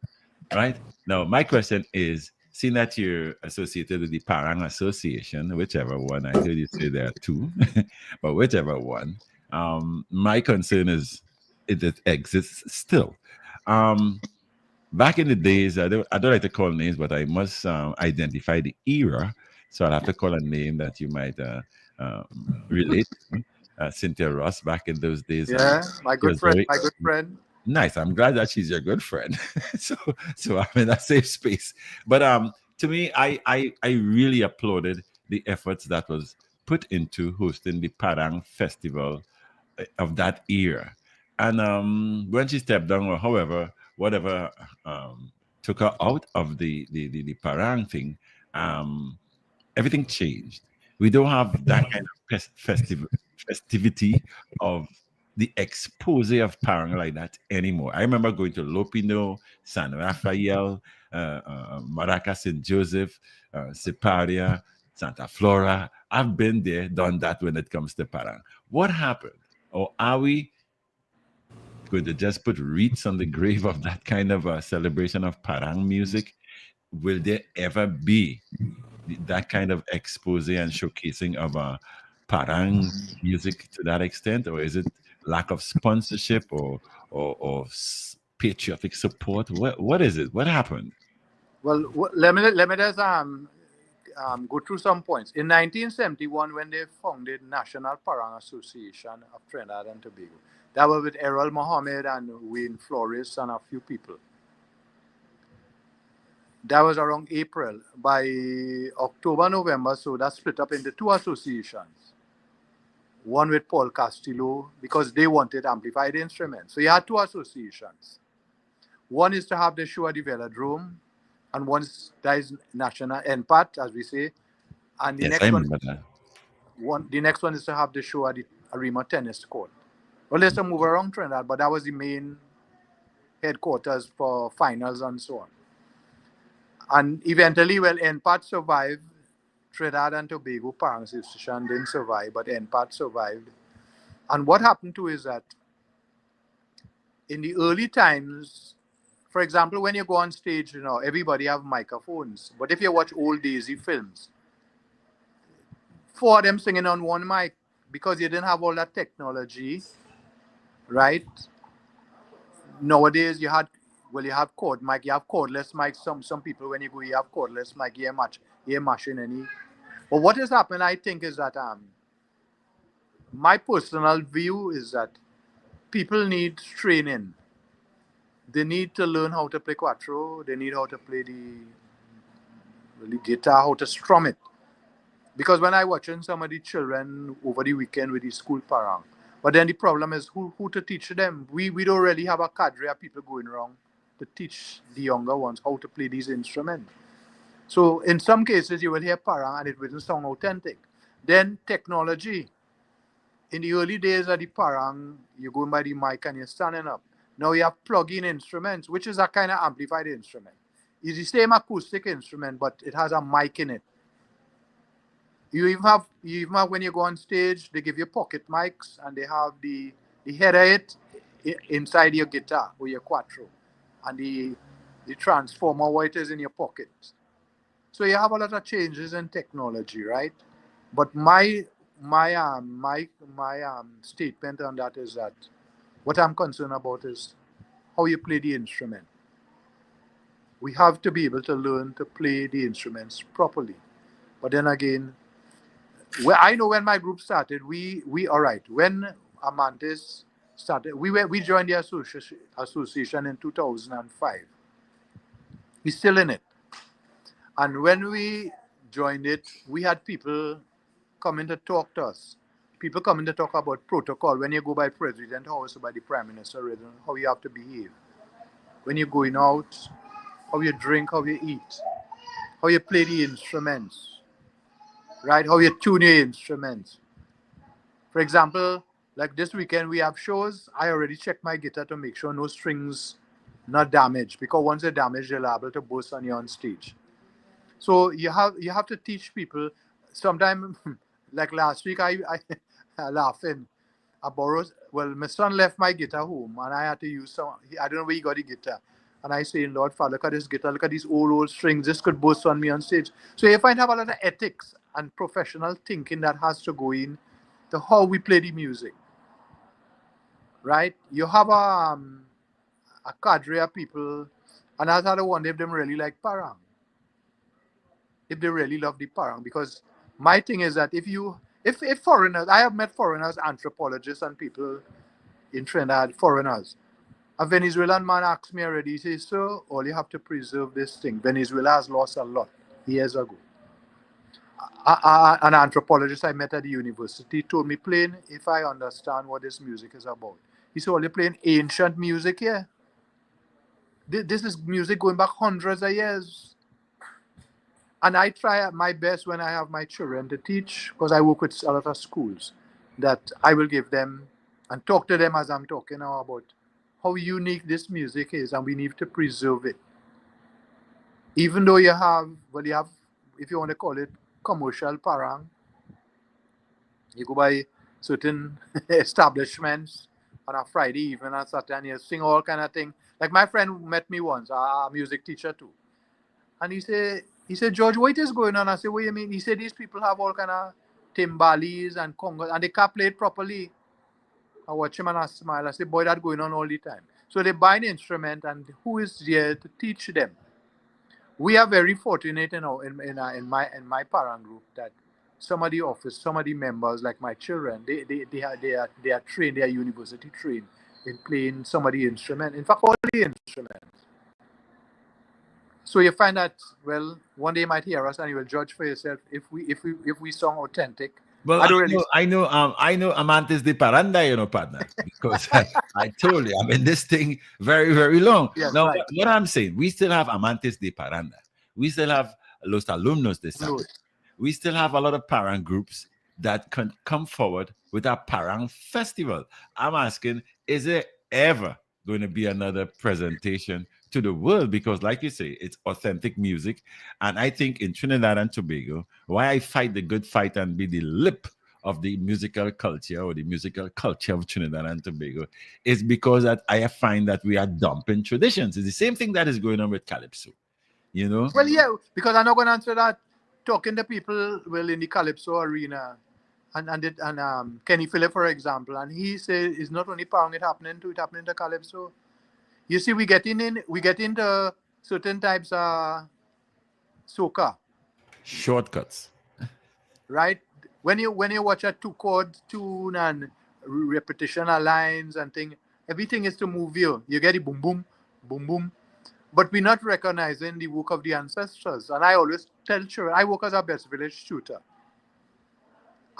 Right? Now my question is, seeing that you're associated with the Parang Association, whichever one, I heard you say there are two, but whichever one, my concern is it exists still. Back in the days, I don't like to call names, but I must identify the era. So I'll have to call a name that you might relate to. Cynthia Ross, back in those days. Yeah, my good friend, very my good friend. nice. I'm glad that she's your good friend. so I'm in a safe space. But to me, I really applauded the efforts that was put into hosting the Padang Festival of that era. And when she stepped down, or however, whatever took her out of the Parang thing, everything changed. We don't have that kind of festivity of the expose of Parang like that anymore. I remember going to Lopino, San Rafael, Maraca, St. Joseph, Siparia, Santa Flora. I've been there, done that when it comes to Parang. What happened? Or are we going to just put wreaths on the grave of that kind of a celebration of Parang music? Will there ever be that kind of expose and showcasing of Parang music to that extent? Or is it lack of sponsorship or patriotic support? What is it? What happened? Well, let me just go through some points. In 1971, when they founded National Parang Association of Trinidad and Tobago, that was with Errol Mohammed and Wayne Flores and a few people. That was around April. By October, November, so that split up into two associations. One with Paul Castillo, because they wanted amplified instruments. So you had two associations. One is to have the show at the Velodrome, and that is National NPAT, as we say. And the next the next one is to have the show at the Arima Tennis Court. Well, there's a move around Trinidad, but that was the main headquarters for finals and so on. And eventually, well, NPAT survived. Trinidad and Tobago Parang Association didn't survive, but NPAT survived. And what happened to is that in the early times, for example, when you go on stage, everybody have microphones. But if you watch old Daisy films, four of them singing on one mic, because you didn't have all that technology, right? Nowadays, you have cord mic, you have cordless mic. Some people, when you go, you have cordless mic, you're mashing any. But what has happened, I think, is that my personal view is that people need training. They need to learn how to play quattro. They need how to play the guitar, how to strum it. Because when I watching some of the children over the weekend with the school parang, but then the problem is who to teach them. We don't really have a cadre of people going around to teach the younger ones how to play these instruments. So in some cases you will hear parang and it wouldn't sound authentic. Then technology. In the early days of the parang, you're going by the mic and you're standing up. Now you have plug-in instruments, which is a kind of amplified instrument. It's the same acoustic instrument, but it has a mic in it. You even have when you go on stage, they give you pocket mics and they have the header it inside your guitar or your quattro, and the transformer where it is in your pocket. So you have a lot of changes in technology, right? But my statement on that is that what I'm concerned about is how you play the instrument. We have to be able to learn to play the instruments properly. But then again, I know when my group started, we all right. When Amantis started, we joined the association in 2005. We're still in it. And when we joined it, we had people coming to talk to us. People coming to talk about protocol. When you go by president house or by the prime minister, how you have to behave. When you're going out, how you drink, how you eat, how you play the instruments, right? How you tune your instruments. For example, like this weekend we have shows. I already checked my guitar to make sure no strings not damaged, because once they're damaged, they're liable to burst on you on stage. So you have to teach people. Sometimes, like last week, I laughing. I borrowed. Well, my son left my guitar home, and I had to use some. I don't know where he got the guitar. And I say, Lord Father, look at this guitar. Look at these old strings. This could burst on me on stage. So you find have a lot of ethics and professional thinking that has to go in to how we play the music, right? You have a cadre of people, and I had to wonder if them really like parang, if they really love the parang. Because my thing is that if foreigners, I have met foreigners, anthropologists and people in Trinidad, foreigners. A Venezuelan man asked me already, he says, sir, all you have to preserve this thing. Venezuela has lost a lot years ago. An anthropologist I met at the university told me plain, if I understand what this music is about. He said, well, you're playing ancient music here. This is music going back hundreds of years. And I try my best when I have my children to teach, because I work with a lot of schools, that I will give them and talk to them as I'm talking now about how unique this music is, and we need to preserve it. Even though you have, if you want to call it commercial parang, you go by certain establishments on a Friday evening and Saturday, and you sing all kind of thing. Like my friend met me once, a music teacher too, and he said, George, what is going on? I said, what do you mean? He said, these people have all kind of timbales and congos, and they can't play it properly. I watch him and I smile. I say, boy, that's going on all the time. So they buy an instrument, and who is there to teach them? We are very fortunate, in my parent group, that some of the members, like my children, they are trained, they are university trained in playing some of the instrument. In fact, all the instruments. So you find that, well, one day you might hear us and you will judge for yourself if we sound authentic. Well, I know Amantes de Paranda, partner, because I told you, I'm in this thing very, very long. Yes, now, right. what I'm saying, we still have Amantes de Paranda. We still have Los Alumnos de Sangre. We still have a lot of parang groups that can come forward with a parang festival. I'm asking, is there ever going to be another presentation to the world? Because like you say, it's authentic music. And I think in Trinidad and Tobago, why I fight the good fight and be the lip of the musical culture, or the musical culture of Trinidad and Tobago, is because that I find that we are dumping traditions. It's the same thing that is going on with Calypso, Well, yeah, because I'm not going to answer that. Talking to people, well, in the Calypso arena, and Kenny Phillip, for example, and he said it's not only parang it happening to Calypso. You see, we get into certain types of soca shortcuts, right? When you watch a 2-chord tune and repetition of lines and thing, everything is to move you. You get it, boom boom, boom boom. But we're not recognizing the work of the ancestors. And I always tell children, I work as a best village tutor.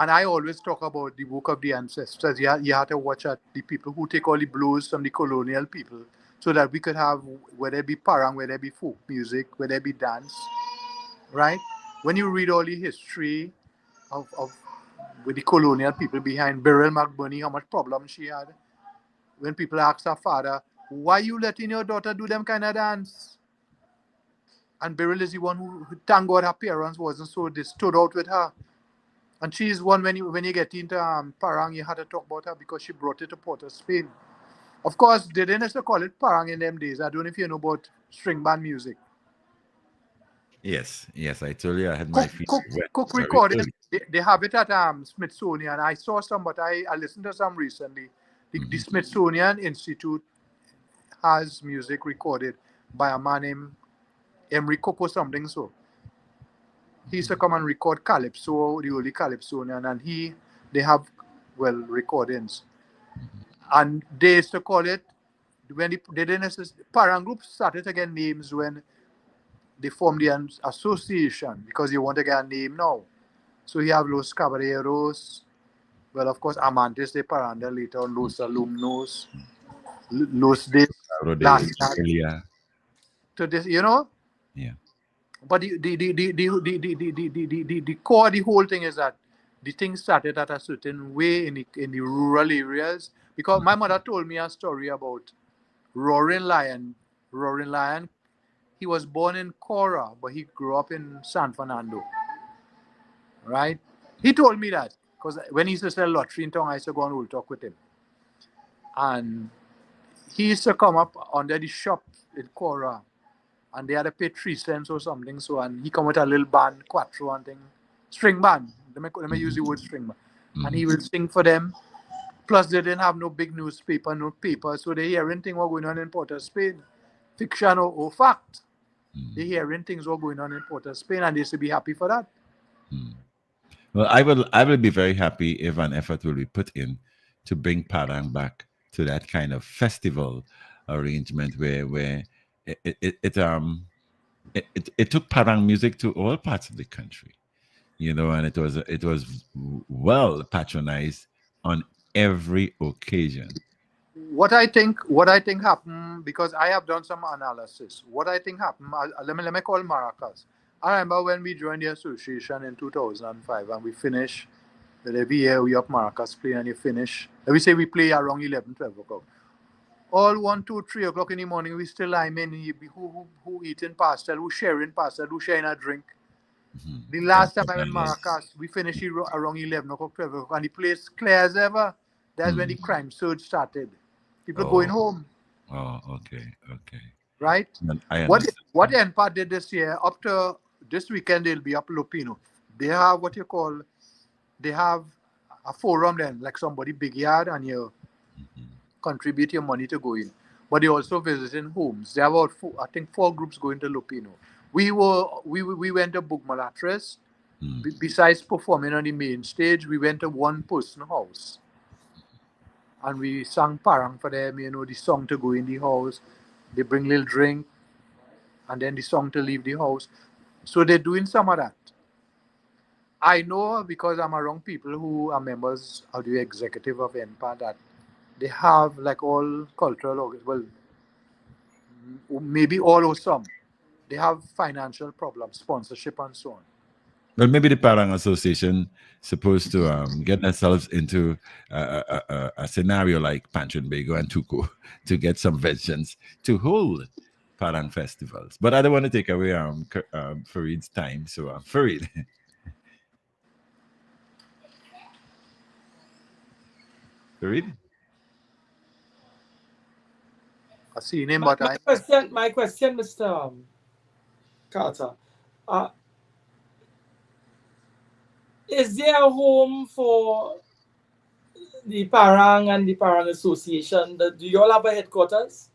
And I always talk about the work of the ancestors. You had to watch at the people who take all the blows from the colonial people so that we could have, whether it be parang, whether it be folk music, whether it be dance, right? When you read all the history of with the colonial people behind Beryl McBurney, how much problem she had. When people asked her father, why you letting your daughter do them kind of dance? And Beryl is the one who, thank God, her parents wasn't so, they stood out with her. And she's one, when you get into parang, you had to talk about her because she brought it to Port of Spain. Of course, they didn't have to call it parang in them days. I don't know if you know about string band music. Yes, I told you I had my feet wet. Cook Very recording. early. They have it at Smithsonian. I saw some, but I listened to some recently. The Smithsonian Institute has music recorded by a man named Emery Coco something so. He used to come and record Calypso, the early Calypsonian, and they have, well, recordings. And they used to call it, when they didn't, parang groups started to get names when they formed the association because they want to get a name now. So you have Los Caballeros, well, of course, Amantes de Paranda, later on Los Alumnos, Los de Las Earlier. to this, you know. Yeah. But the core of the whole thing is that the thing started at a certain way in the rural areas. Because my mother told me a story about Roaring Lion. Roaring Lion, he was born in Cora, but he grew up in San Fernando. Right? He told me that because when he used to sell lottery in town, I used to go and we'll talk with him. And he used to come up under the shop in Cora, and they had to pay 3 cents or something. So, and he come with a little band, quattro and thing, string band. Let me use the word string band. And he will sing for them. Plus, they didn't have no big newspaper, no paper, so they hearing things were going on in Port of Spain, fiction or fact. They hearing things were going on in Port of Spain, and they should be happy for that. Well, I will be very happy if an effort will be put in to bring Padang back to that kind of festival arrangement where it took Padang music to all parts of the country, and it was well patronized on every occasion. What I think happened, because I have done some analysis. What I think happened, let me call Maracas. I remember when we joined the association in 2005 and we finish. Every year we have Maracas play and you finish. We say we play around 11, 12 o'clock. All 1, 2, 3 o'clock in the morning, we still I'm in. Who eating pastel, who sharing pastel, who sharing a drink. The last time I went Maracas, we finished around 11 o'clock, 12 o'clock, and the place clear as ever. That's when the crime surge started. People going home. Oh, okay. Right? I What understand. NPAD did this year, up to this weekend, they'll be up Lupino. They have they have a forum then, like somebody big yard, and you contribute your money to go in. But they also visiting homes. They have about I think 4 groups going to Lupino. We went to Bugmalatres. Besides performing on the main stage, we went to one person house. And we sang parang for them, the song to go in the house. They bring little drink, and then the song to leave the house. So they're doing some of that. I know because I'm around people who are members of the executive of NPA that they have, like all cultural, well, maybe all or some, they have financial problems, sponsorship and so on. Well, maybe the Parang Association supposed to get themselves into a scenario like Panchenbego and Tuco to get some vengeance to hold Parang festivals. But I don't want to take away Farid's time. So Farid. Farid? I've seen him, My, but my question, Mr. Carter. Is there a home for the Parang and the Parang Association? Do you all have a headquarters?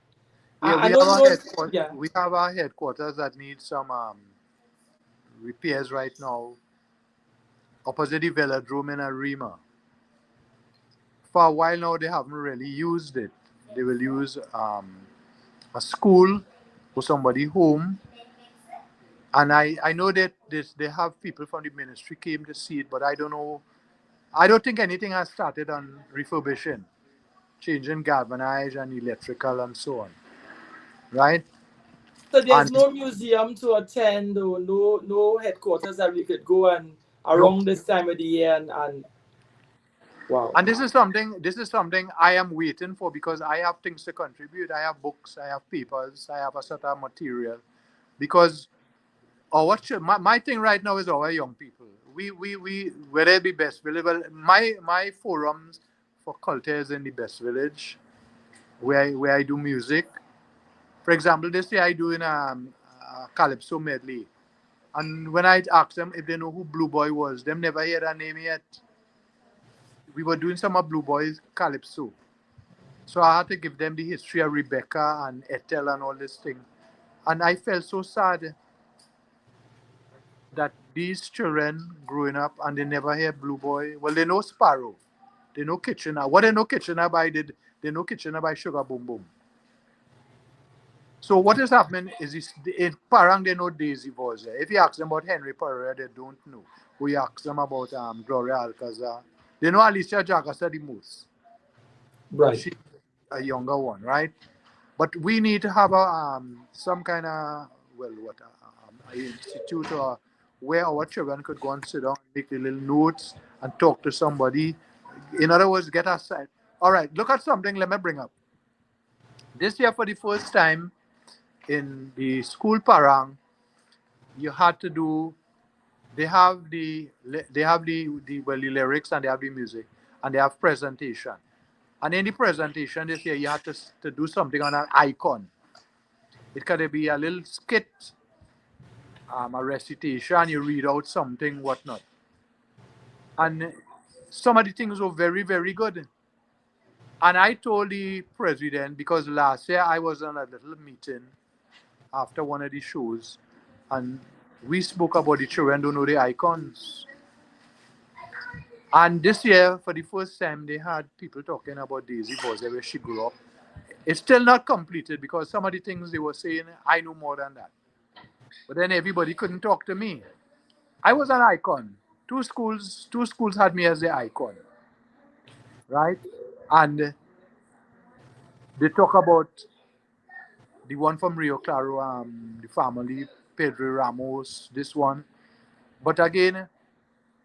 yeah, I don't know. Yeah. We have our headquarters that need some repairs right now. Opposite the velodrome in Arima. For a while now, they haven't really used it. They will use a school or somebody home. And I know that they have people from the ministry came to see it, but I don't know I don't think anything has started on refurbishing, changing galvanized and electrical and so on, right? So there's And no museum to attend, or no headquarters that we could go and nope. around this time of the year and wow. And this is something I am waiting for because I have things to contribute. I have books, I have papers, I have a sort of material. Because my thing right now is our young people. We whether it be Best Village, well, my forums for culture is in the Best Village, where I do music. For example, this year I do in a calypso medley. And when I asked them if they know who Blue Boy was, them never heard her name yet. We were doing some of Blue Boy's calypso. So I had to give them the history of Rebecca and Ethel and all this thing. And I felt so sad that these children growing up and they never hear Blue Boy. Well, they know Sparrow. They know Kitchener. What they know Kitchener by they know Kitchener by Sugar Boom Boom. So what is happening is in Parang they know Daisy Voze. If you ask them about Henry Pereira, they don't know. Or you ask them about Gloria Alcazar, they know Alicia Jagasa the most. Right. She's a younger one, right? But we need to have a some kind of institute or where our children could go and sit down, make the little notes, and talk to somebody. In other words, get aside. All right, look at something. Let me bring up this year for the first time in the school parang. You had to do. They have the lyrics and they have the music and they have presentation. And in the presentation this year, you had to do something on an icon. It could be a little skit, a recitation, you read out something, whatnot. And some of the things were very, very good. And I told the president, because last year I was on a little meeting after one of the shows, and we spoke about the children don't know the icons. And this year, for the first time, they had people talking about Daisy Voze, where she grew up. It's still not completed because some of the things they were saying, I know more than that. But then everybody couldn't talk to me. I was an icon. Two schools had me as the icon, right? And they talk about the one from Rio Claro, the family, Pedro Ramos, this one. But again,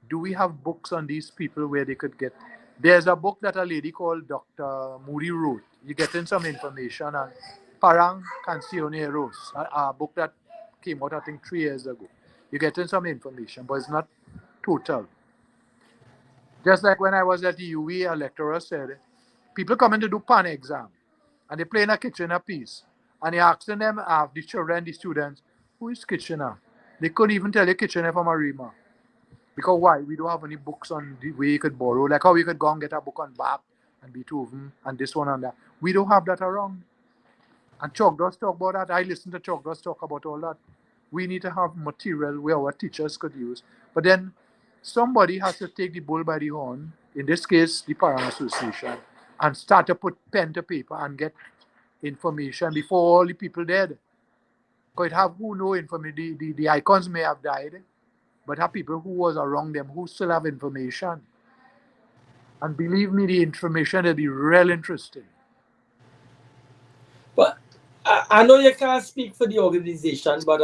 do we have books on these people where they could get? There's a book that a lady called Dr. Moody wrote. You get in some information on Parang Cancioneros, a book that came out, I think, 3 years ago. You get in some information, but it's not total. Just like when I was at the UE, a lecturer said, people coming to do PAN exam, and they play in a Kitchener piece, and he asking them, the children, the students, who is Kitchener? They couldn't even tell you Kitchener from Arima. Because why? We don't have any books on the way you could borrow. Like how you could go and get a book on Bach and Beethoven and this one and that. We don't have that around. And Chalk does talk about that. I listen to Chalk does talk about all that. We need to have material where our teachers could use. But then somebody has to take the bull by the horn, in this case, the Parent Association, and start to put pen to paper and get information before all the people dead. Because it have who know information. The icons may have died, but have people who was around them who still have information. And believe me, the information will be real interesting. But I know you can't speak for the organization, but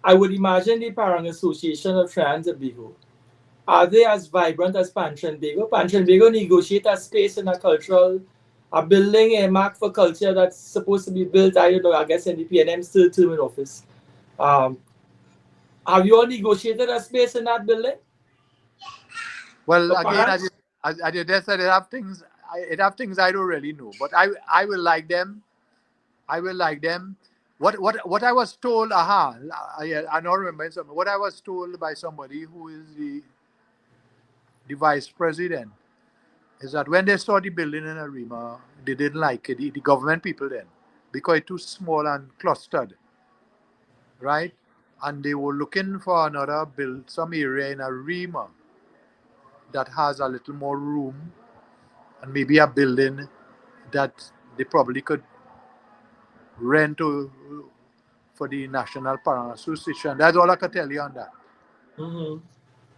I would imagine the Parang Association of Trinidad and Tobago, are they as vibrant as Trinbago? Trinbago negotiate a space in a building, a mark for culture that's supposed to be built, I don't know, I guess in the PNM still term in office. Um, have you all negotiated a space in that building? Well, For again, Parang? as you just said, it have things I don't really know, but I will like them. I will like them. What I was told, I don't remember something. What I was told by somebody who is the vice president is that when they saw the building in Arima, they didn't like it, the government people then, because it's too small and clustered, right? And they were looking for another build, some area in Arima that has a little more room and maybe a building that they probably could rent for the National Parent Association. That's all I can tell you on that. Mm-hmm.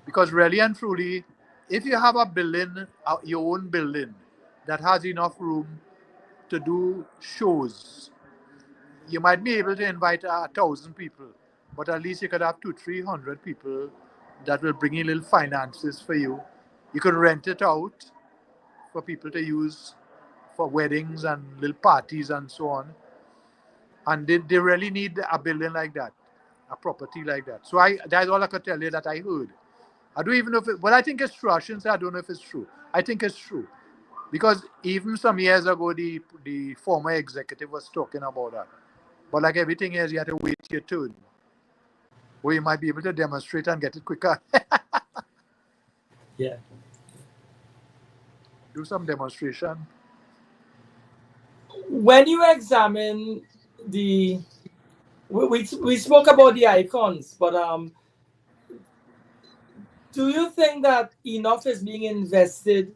Because really and truly, if you have a building, your own building that has enough room to do shows, you might be able to invite 1,000 people, but at least you could have 200-300 people that will bring in little finances for you. You could rent it out for people to use for weddings and little parties and so on. And they really need a building like that, a property like that. So that's all I could tell you that I heard. I don't even know if but I think it's true. I shouldn't say I don't know if it's true. I think it's true. Because even some years ago, the former executive was talking about that. But like everything else, you have to wait your turn. Where you might be able to demonstrate and get it quicker. Yeah. Do some demonstration. When you examine the, we spoke about the icons, but do you think that enough is being invested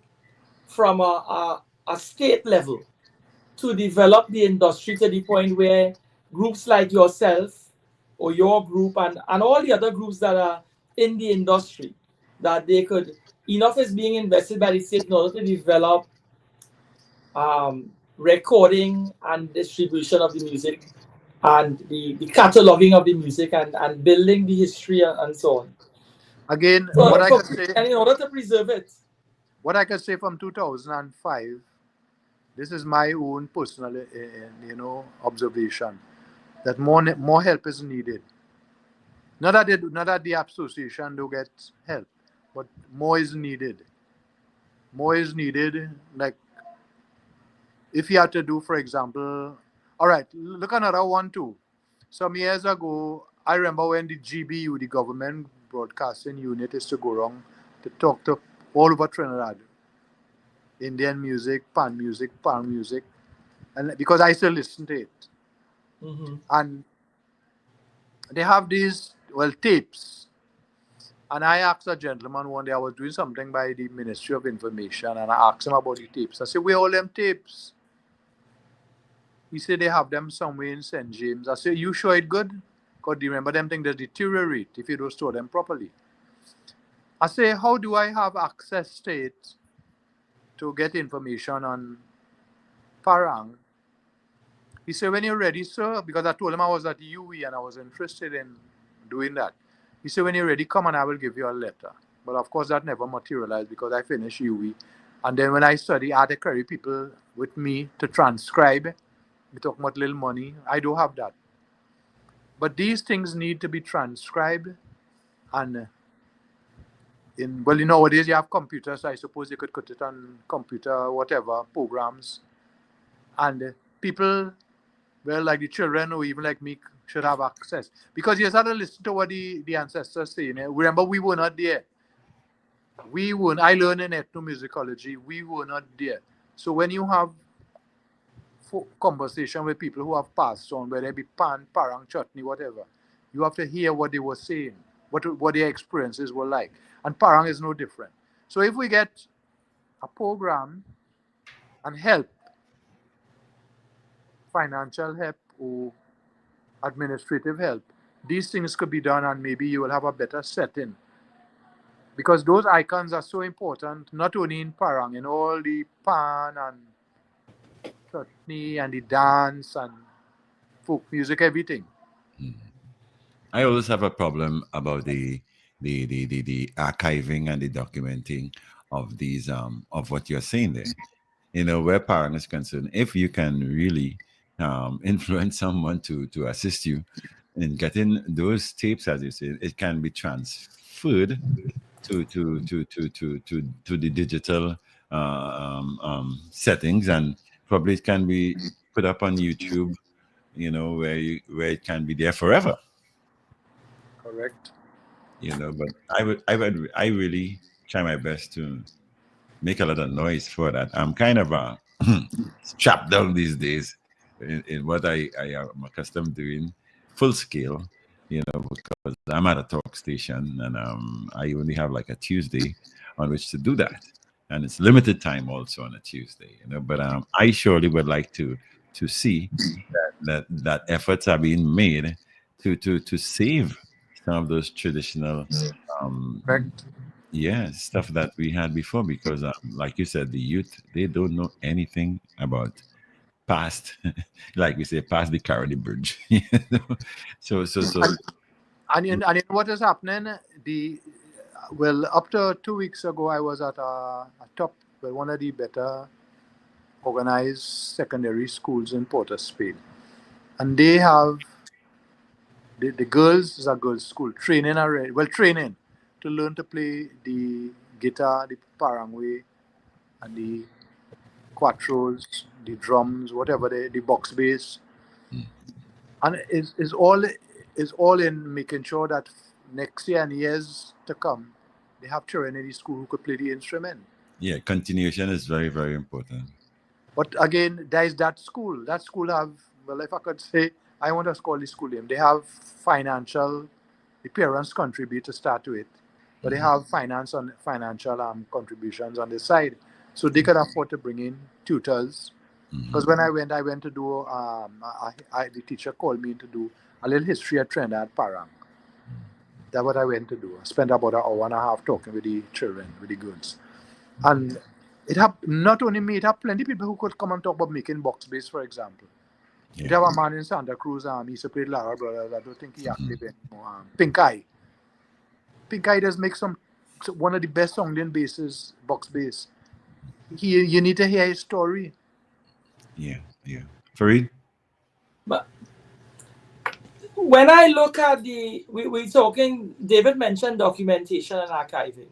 from a state level to develop the industry to the point where groups like yourself or your group and all the other groups that are in the industry, that they could, enough is being invested by the state in order to develop recording and distribution of the music and the cataloging of the music and building the history and so on. Again, So, what I could say, and in order to preserve it. what I could say from 2005, this is my own personal, observation, that more help is needed. Not that the association don't get help, but more is needed. More is needed. Like if you had to do, for example, all right, look another one too. Some years ago, I remember when the GBU, the Government Broadcasting Unit, used to go around to talk to all over Trinidad. Indian music, pan music, and because I still listen to it. Mm-hmm. And they have these tapes. And I asked a gentleman one day, I was doing something by the Ministry of Information, and I asked him about the tapes. I said, where all them tapes? He said they have them somewhere in St. James. I said, you sure it good? Because remember them things that deteriorate if you don't store them properly. I say, how do I have access to it to get information on Parang? He said, when you're ready, sir, because I told him I was at UE and I was interested in doing that. He said, when you're ready, come and I will give you a letter. But of course, that never materialized because I finished UE. And then when I study, I had to carry people with me to transcribe. We talk about little money. I do have that. But these things need to be transcribed. And nowadays you have computers, so I suppose you could put it on computer, whatever, programs. And people, well, like the children or even like me, should have access. Because you just have to listen to what the ancestors say. Remember, we were not there. I learned in ethnomusicology, we were not there. So when you have conversation with people who have passed on, whether it be pan, parang, chutney, whatever, you have to hear what they were saying, what their experiences were like. And parang is no different. So if we get a program and help, financial help or administrative help, these things could be done and maybe you will have a better setting. Because those icons are so important, not only in Parang, in all the pan and chutney and the dance and folk music, everything. I always have a problem about the archiving and the documenting of these of what you're saying there. Where Parang is concerned, if you can really influence someone to assist you in getting those tapes, as you say, it can be transferred to the digital settings, and probably it can be put up on YouTube, where it can be there forever. Correct. But I really try my best to make a lot of noise for that. I'm kind of strapped down these days in what I am accustomed doing full scale, because I'm at a talk station and I only have like a Tuesday on which to do that. And it's limited time also on a Tuesday, but I surely would like to see that efforts are being made to save some of those traditional Correct. Yeah, stuff that we had before, because like you said, the youth, they don't know anything about past, like we say, past the Caroni Bridge. You know? So And what is happening? Up to 2 weeks ago, I was at one of the better organized secondary schools in Port of Spain, and they have the girls is a girls' school training already. Well, training to learn to play the guitar, the parangwe, and the quattros, the drums, whatever the box bass, and is all in making sure that next year and years to come, they have children in the school who could play the instrument. yeah, continuation is very, very important. But again, there is that school. That school have, well, if I could say, I want to call the school name. They have financial, the parents contribute to start with, but they have financial contributions on the side, so they could afford to bring in tutors. Because when I went to do, the teacher called me to do a little history at Trinidad Parang. That's what I went to do. I spent about an hour and a half talking with the children, with the girls. And it have not only me, it have plenty of people who could come and talk about making box bass, for example. It have a man in Santa Cruz, he used to play Lara Brothers. I don't think he active anymore. Pink Eye. Pink Eye does make one of the best sounding basses, box bass. You need to hear his story. Yeah, yeah. Farid? But when I look at we talking, David mentioned documentation and archiving.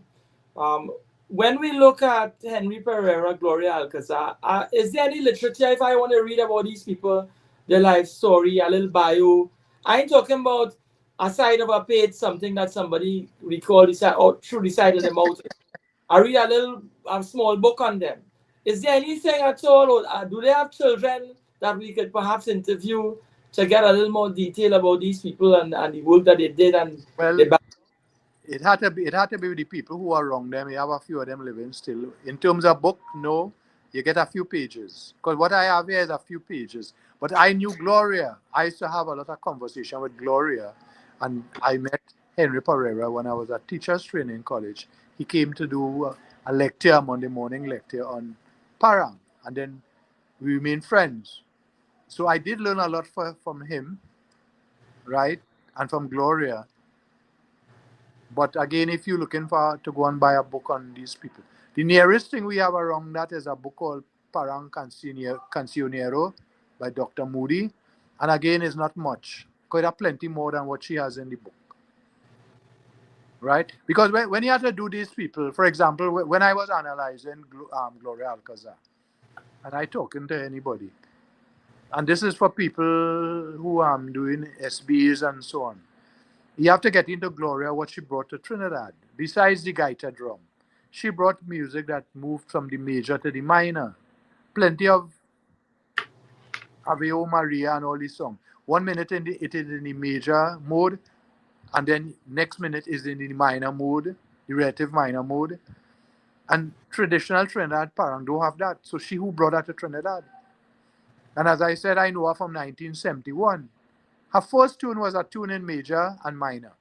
Um, when we look at Henry Pereira, Gloria Alcazar, is there any literature if I want to read about these people, their life story, a little bio? I ain't talking about a side of a page, something that somebody recalled or through the side of the mouth. I read a small book on them. Is there anything at all, or do they have children that we could perhaps interview to get a little more detail about these people and the work that they did and Well, the it had to be with the people who are around them. You have a few of them living still. In terms of book, no, you get a few pages. Because what I have here is a few pages. But I knew Gloria. I used to have a lot of conversation with Gloria, and I met Henry Pereira when I was at teachers training college. He came to do a lecture, a Monday morning lecture on Parang, and then we remained friends. So I did learn a lot from him, right, and from Gloria. But again, if you're looking for to go and buy a book on these people, the nearest thing we have around that is a book called Parang Cancionero by Dr. Moody. And again, it's not much. Quite a plenty more than what she has in the book. Right? Because when you have to do these people, for example, when I was analyzing Gloria Alcazar, and I talking to anybody, and this is for people who are doing SBs and so on, you have to get into Gloria, what she brought to Trinidad. Besides the gaita drum, she brought music that moved from the major to the minor. Plenty of Aveo Maria and all these songs. 1 minute it is in the major mode, and then next minute is in the minor mode, the relative minor mode. And traditional Trinidad Parang don't have that. So she who brought that to Trinidad. And as I said, I know her from 1971. Her first tune was a tune in major and minor.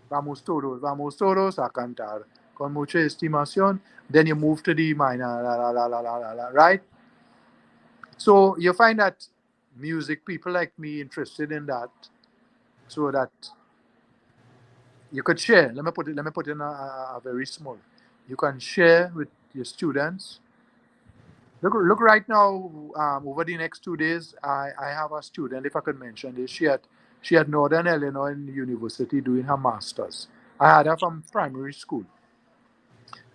Vamos todos a cantar con mucha estimación. Then you move to the minor, la, la, la, la, la, la, la, right? So you find that music, people like me interested in that, so that you could share. Let me put in a very small. You can share with your students. Look right now. Over the next 2 days, I have a student. If I could mention this, she had Northern Illinois University doing her masters. I had her from primary school,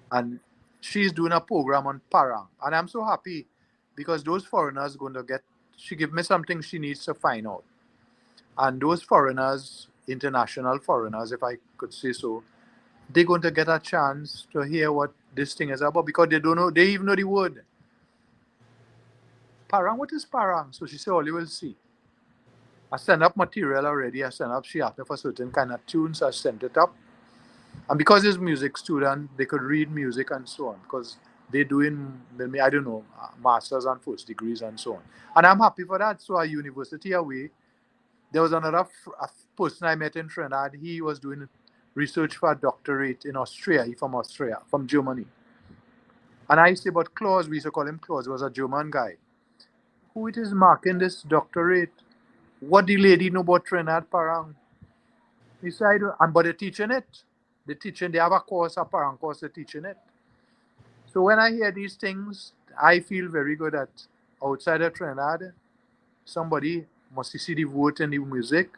and she's doing a program on Parang, and I'm so happy because those foreigners going to get. She give me something she needs to find out, and those foreigners, international foreigners, if I could say so, they're going to get a chance to hear what this thing is about because they don't know. They even know the word. Parang, what is Parang? So she said, "Oh, you will see." I sent up material already. I sent up. She asked me for certain kind of tunes. I sent it up. And because it's music student, they could read music and so on. Because they're doing, I don't know, masters and first degrees and so on. And I'm happy for that. So a university away, there was another a person I met in Trinidad. He was doing research for a doctorate in Austria. He's from Austria, from Germany. And I say, but Klaus, we used to call him Klaus, was a German guy. Who it is marking this doctorate? What the lady know about Trinidad Parang? He said, but they're teaching it. They have a course, a Parang course, they're teaching it. So when I hear these things, I feel very good that outside of Trinidad, somebody must see the word in the music,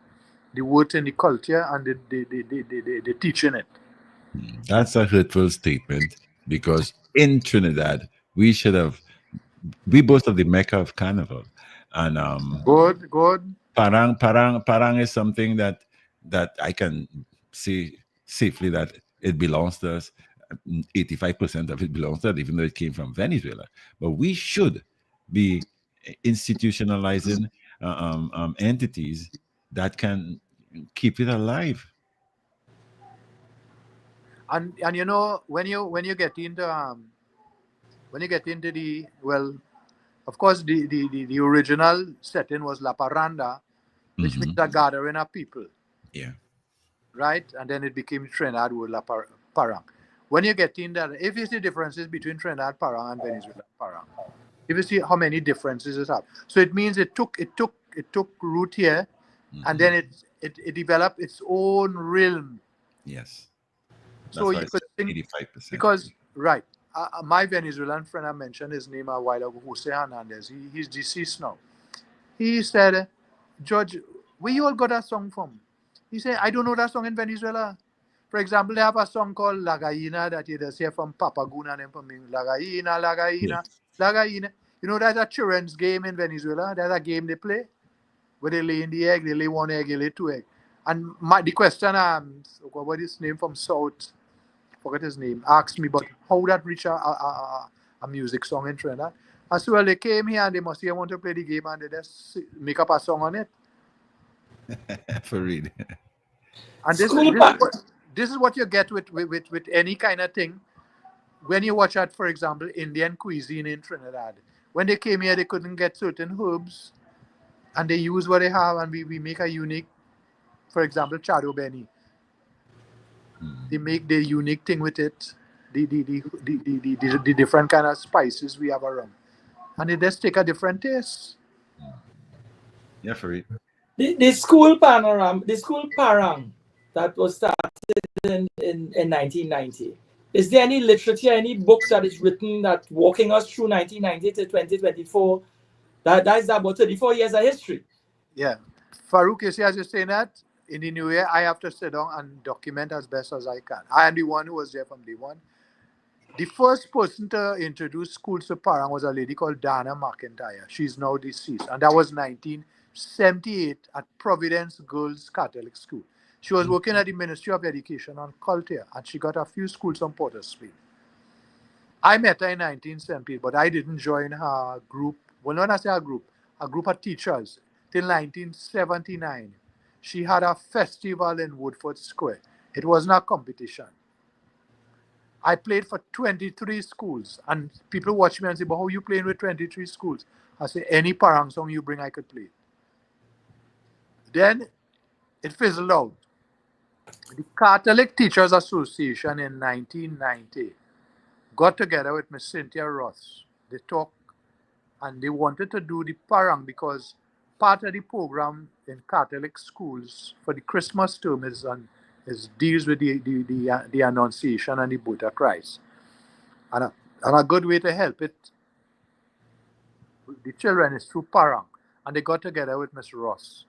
the word in the culture, and they teaching it. That's a hurtful statement because in Trinidad, we boast of the Mecca of Carnival. And Good. Parang is something that I can say safely that it belongs to us. 85% of it belongs to us, even though it came from Venezuela. But we should be institutionalizing entities that can keep it alive. And when you get into the, well, of course the original setting was La Paranda, which means a gathering of people. Yeah. Right? And then it became Trinidad with Parang. When you get in there, if you see differences between Trinidad Parang and Venezuela Parang, if you see how many differences it have, so it means it took root here, and then it developed its own realm. Yes. That's So why you could think 85%. because right, my Venezuelan friend, I mentioned his name a while ago, Jose Hernandez. He's deceased now. He said, George, where you all got that song from? He said, I don't know that song in Venezuela. For example, they have a song called La Gallina that you just hear from Papa Guna and from me. La Gallina, La Gallina, Yes. La Gallina. You know, there's a children's game in Venezuela. There's a game they play where they lay in the egg, they lay one egg, they lay two eggs. And the question, what is his name from South? Forget his name. Asked me, but how that reach a music song in Trinidad? I said, well, they came here and they must want to play the game and they just make up a song on it. For real. And this is what you get with any kind of thing. When you watch out, for example, Indian cuisine in Trinidad. When they came here, they couldn't get certain herbs. And they use what they have and we make a unique, for example, chado beni. They make the unique thing with it. The different kind of spices we have around. And it does take a different taste. Yeah, for real. The school panorama, the school parang that was started in 1990. Is there any literature, any books that is written that walking us through 1990 to 2024? That is about 34 years of history. Yeah. Farouk, you see, as you're saying that, in the new year, I have to sit down and document as best as I can. I am the one who was there from day one. The first person to introduce schools to Parang was a lady called Dana McIntyre. She's now deceased. And that was 1978 at Providence Girls Catholic School. She was working at the Ministry of Education and Culture, and she got a few schools on Porter Street. I met her in 1970, but I didn't join her group. Well, not as a group of teachers till 1979. She had a festival in Woodford Square. It wasn't a competition. I played for 23 schools, and people watch me and say, but how are you playing with 23 schools? I say, any Parang song you bring, I could play. Then it fizzled out. The Catholic Teachers Association in 1990 got together with Miss Cynthia Ross. They talked and they wanted to do the Parang because part of the program in Catholic schools for the Christmas term is deals with the Annunciation and the birth of Christ. And a good way to help it, the children, is through Parang. And they got together with Miss Ross.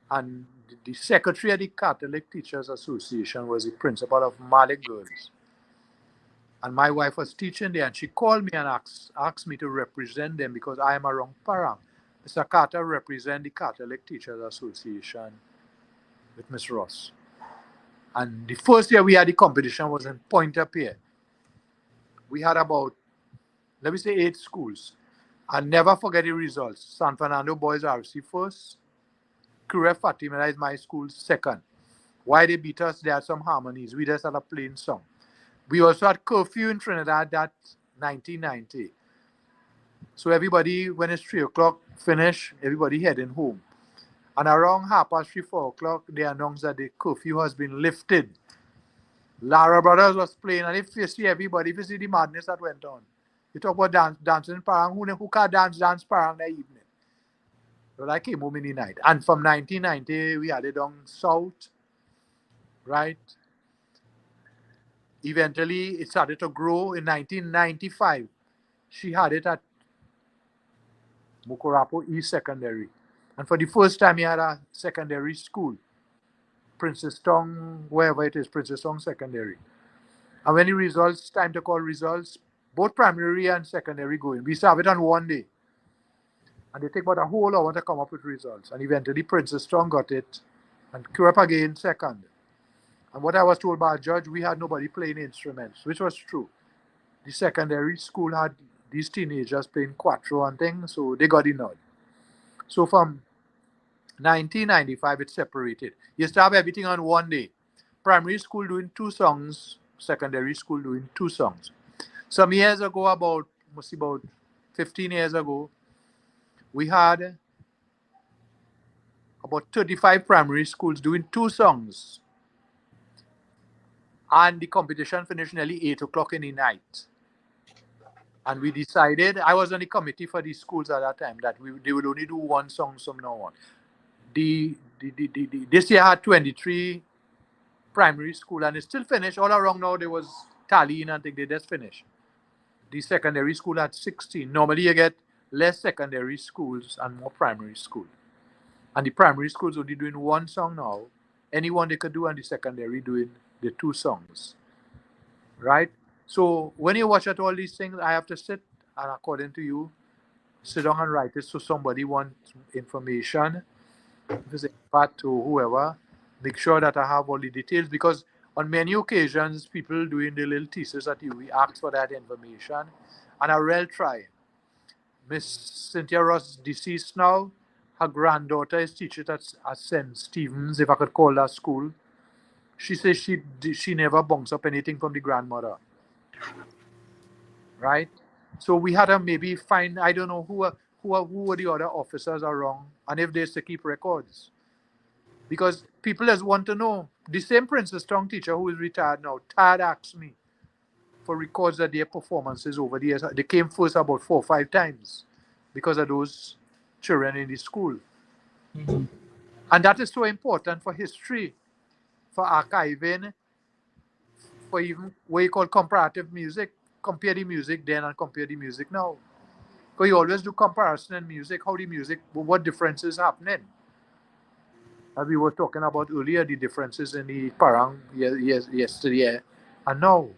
And the secretary of the Catholic Teachers Association was the principal of Malik Girls. And my wife was teaching there, and she called me and asked me to represent them because I am around Parang. Mr. Carter represent the Catholic Teachers Association with Miss Ross. And the first year we had the competition was in Pointe-à-Pierre. We had about, let me say, 8 schools. I'll never forget the results. San Fernando Boys RC first. Kure Fatima is my school second. Why they beat us, there are some harmonies. We just had a plain song. We also had curfew in Trinidad that 1990. So everybody, when it's 3 o'clock finish, everybody heading home. And around 3:30, 4 o'clock, they announced that the curfew has been lifted. Lara Brothers was playing, and if you see everybody, if you see the madness that went on, you talk about dancing parang, who can dance parang that evening. So I came home in the night. And from 1990, we had it down south, right? Eventually, it started to grow. In 1995, she had it at Mukorapo East Secondary. And for the first time, he had a secondary school, Princess Tong, wherever it is, Princess Tong Secondary. And when the results, time to call results, both primary and secondary going. We serve it on one day. And they take about a whole hour to come up with results. And eventually, Princess Tong got it, and Kurap again second. And what I was told by a judge, we had nobody playing instruments, which was true. The secondary school had these teenagers playing quattro and things, so they got the nod. So from 1995, it separated. You used to have everything on one day. Primary school doing 2 songs, secondary school doing 2 songs. Some years ago, about 15 years ago, we had about 35 primary schools doing 2 songs. And the competition finished nearly 8 o'clock in the night. And we decided, I was on the committee for these schools at that time, that they would only do 1 song from now on. This year had 23 primary school, and it still finished. All around now, there was tallying and they just finished. The secondary school had 16. Normally, you get less secondary schools and more primary school. And the primary schools only doing 1 song now. Anyone they could do, and the secondary doing the 2 songs. Right? So when you watch at all these things, I have to sit and, according to you, sit down and write it. So somebody wants information, if it's a part to whoever, make sure that I have all the details, because on many occasions, people doing the little thesis at you, we ask for that information, and I will try. Miss Cynthia Ross, deceased now, her granddaughter is teaching at St. Stephen's, if I could call that school. She says she never bunks up anything from the grandmother. Right? So we had to maybe find, I don't know who were the other officers around, and if they used to keep records. Because people just want to know. The same Princess Tong teacher who is retired now, Tad asked me for records of their performances over the years. They came first about 4 or 5 times because of those children in the school. Mm-hmm. And that is so important for history, for archiving, for even what you call comparative music. Compare the music then and compare the music now. Because you always do comparison in music, how the music, what differences happening. As we were talking about earlier, the differences in the parang yesterday and now.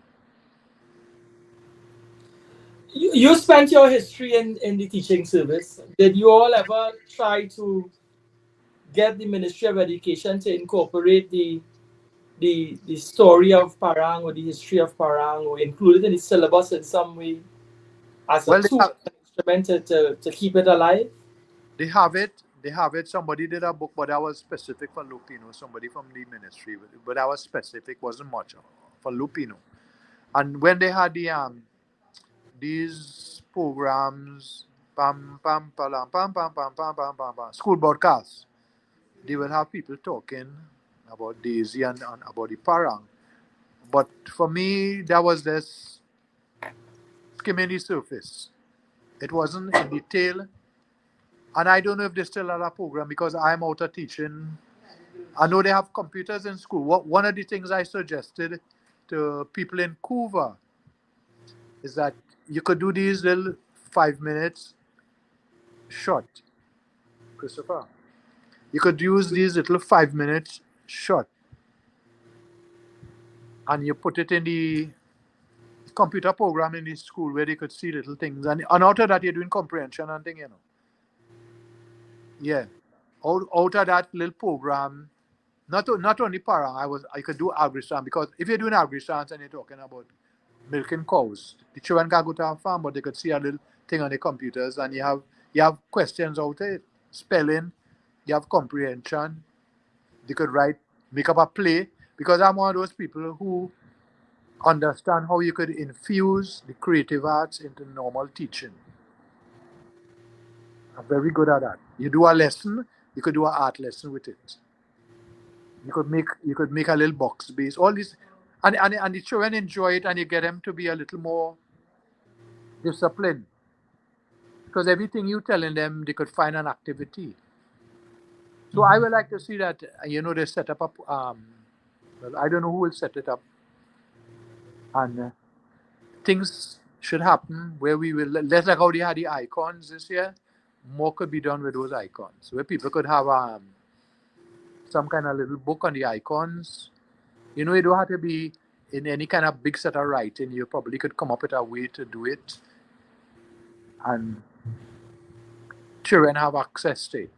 You spent your history in the teaching service. Did you all ever try to get the Ministry of Education to incorporate the story of Parang or the history of Parang, or include it in the syllabus in some way as a Well, tool, an instrument to keep it alive? they have it. They have it. Somebody did a book, but that was specific for Lupino. Somebody from the ministry, but that was specific. Wasn't much for Lupino. And when they had these programs, pam pam pam pam pam pam pam pam pam pam, school broadcasts, they will have people talking about Daisy and about the Parang. But for me, that was just skimming the surface. It wasn't in detail. And I don't know if they still have a program, because I'm out of teaching. I know they have computers in school. One of the things I suggested to people in Cuba is that you could do these little 5 minutes short, Christopher. You could use these little 5 minutes short, and you put it in the computer program in the school where they could see little things. And out of that, you're doing comprehension and thing. Yeah. Out of that little program, not only parang, I could do agri-science, because if you're doing agri-science and you're talking about milking cows, the children can go to a farm, but they could see a little thing on the computers, and you have questions out there, spelling, you have comprehension. They could make up a play, because I'm one of those people who understand how you could infuse the creative arts into normal teaching. I'm very good at that. You do a lesson, you could do an art lesson with it. You could make a little box base. All this, And the children enjoy it, and you get them to be a little more disciplined. Because everything you telling them, they could find an activity. So I would like to see that, they set up well, I don't know who will set it up, and things should happen where we will, less like how they had the icons this year, more could be done with those icons, where people could have some kind of little book on the icons. You don't have to be in any kind of big set of writing. You probably could come up with a way to do it, and children have access to it.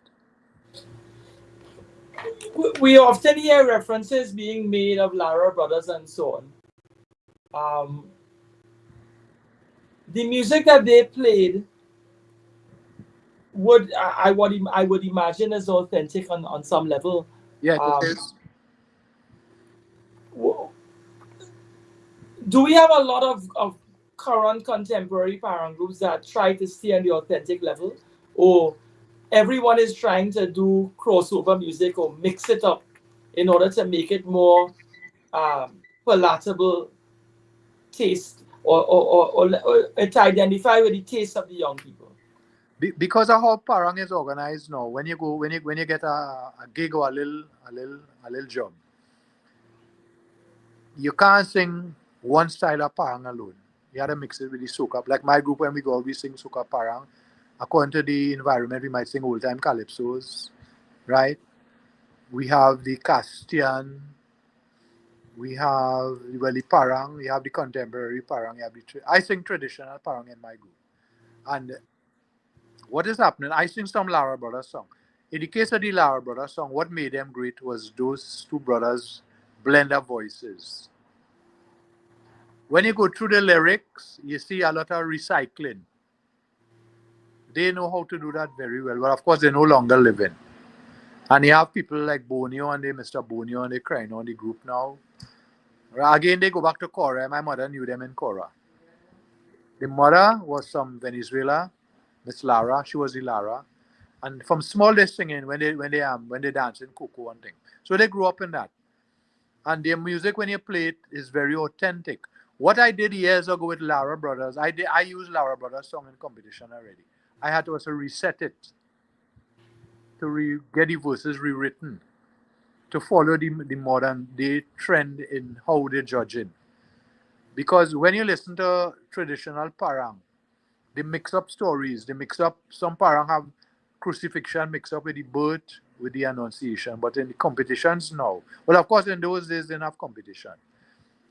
We often hear references being made of Lara Brothers and so on. The music that they played I would imagine is authentic on some level. Yeah, it is. Do we have a lot of current contemporary parang groups that try to stay on the authentic level, or everyone is trying to do crossover music or mix it up in order to make it more palatable taste or to identify with the taste of the young people? Because of how parang is organized now, when you get a gig or a little job, you can't sing one style of parang alone. You have to mix it with the soca. Like my group, when we go, we sing soca parang. According to the environment, we might sing old time calypsos, right? We have the Castian, we have the parang, we have the contemporary parang, I sing traditional parang in my group. And what is happening? I sing some Lara Brothers song. In the case of the Lara Brothers song, what made them great was those two brothers blend their voices. When you go through the lyrics, you see a lot of recycling. They know how to do that very well. But of course, they're no longer living. And you have people like Bonio and Mr. Bonio, and they're crying on the group now. Again, they go back to Cora. My mother knew them in Cora. The mother was from Venezuela, Miss Lara. She was the Lara. And from small they singing when they dance in Coco and thing. So they grew up in that. And their music, when you play it, is very authentic. What I did years ago with Lara Brothers, I used Lara Brothers song in competition already. I had to also reset it to get the verses rewritten, to follow the modern day trend in how they're judging. Because when you listen to traditional parang, they mix up stories. They mix up, some parang have crucifixion mixed up with the birth, with the annunciation. But in the competitions now, well, of course, in those days, they didn't have competition.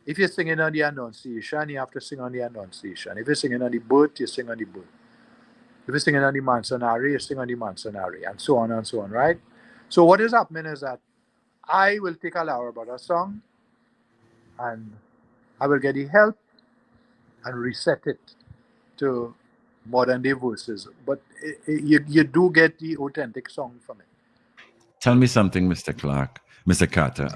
If you're singing on the annunciation, you have to sing on the annunciation. If you're singing on the birth, you sing on the birth. If you're singing on the Manzanari, you sing on the Manzanari, and so on, right? So what is happening is that I will take a Lara Brothers song, and I will get the help and reset it to modern day verses. But you do get the authentic song from it. Tell me something, Mr. Clark, Mr. Carter.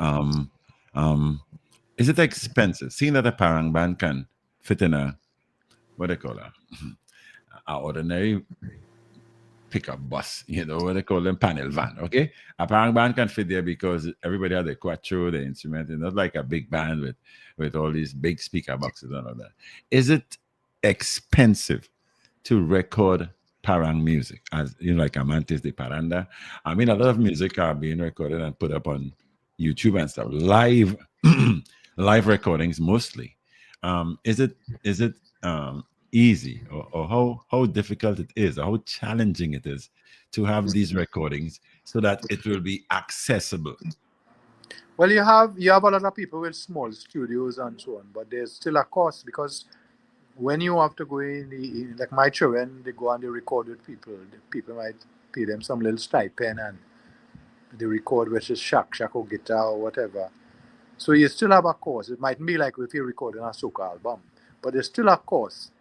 Is it expensive? Seeing that a parang band can fit in a, what they call a ordinary pickup bus, what they call them, panel van, okay? A parang band can fit there because everybody has the quattro, the instrument, and not like a big band with all these big speaker boxes and all that. Is it expensive to record parang music, as like Amantes de Paranda? I mean, a lot of music are being recorded and put up on YouTube and stuff, live live recordings mostly. Is it easy, or how difficult it is, or how challenging it is to have these recordings so that it will be accessible? Well, you have a lot of people with small studios and so on, but there's still a cost, because when you have to go in like my children, they go and they record with people. The people might pay them some little stipend, and they record, which is shack or guitar or whatever. So you still have a cost. It might be like if you're recording a soca album, but there's still a cost.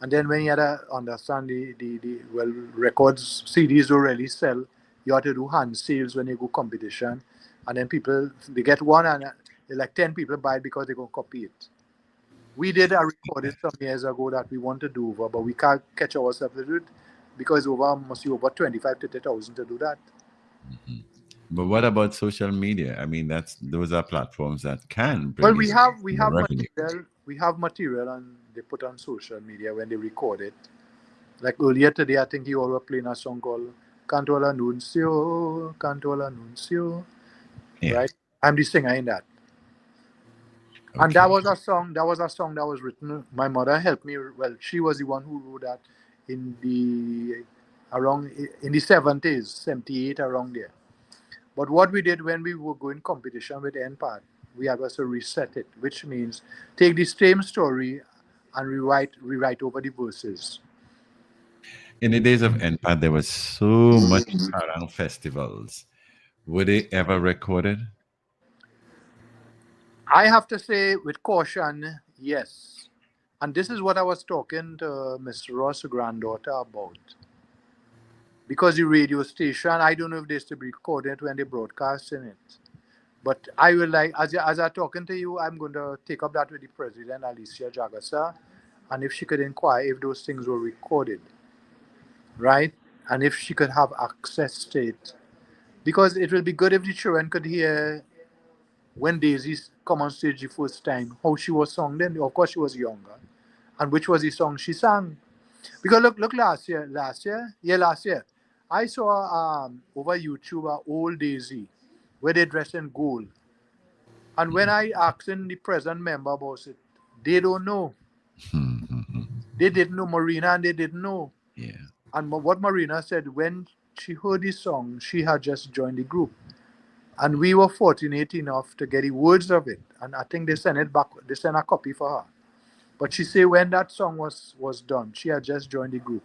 And then when you have to understand well, records, CDs don't really sell. You have to do hand sales when you go competition. And then people, they get one, and like 10 people buy it because they're going to copy it. We did a recording some years ago that we want to do over, but we can't catch ourselves to do it because must be over 25,000 to 30,000 to do that. Mm-hmm. But what about social media? I mean, those are platforms that can Well, bring in we more have revenue. material and they put on social media when they record it. Like earlier today, I think you all were playing a song called Canto all'Annunzio, Canto all'Annunzio, Yeah. right? I'm the singer in that. And Okay. that was a song that was written. My mother helped me. Well, she was the one who wrote that in the around in the 70s, 78 around there. But what we did when we were going competition with NPAD, we had to reset it, which means take the same story and rewrite over the verses. In the days of NPAD, there was so much parang festivals. Were they ever recorded? I have to say, with caution, yes. And this is what I was talking to Mr. Ross' granddaughter about. Because the radio station, I don't know if they still record it when they broadcasting it. But I will like, as I'm talking to you, I'm going to take up that with the president, Alicia Jagasa, and if she could inquire if those things were recorded, right? And if she could have access to it. Because it will be good if the children could hear when Daisy come on stage the first time, how she was sung then. Of course, she was younger. And which was the song she sang. Because look, last year, I saw over YouTube old Daisy, where they dressed in gold. And when I asked the present member about it, they don't know. They didn't know Marina, and they didn't know. Yeah. And what Marina said, when she heard the song, she had just joined the group. And we were fortunate enough to get the words of it. And I think they sent it back, they sent a copy for her. But she said when that song was done, she had just joined the group.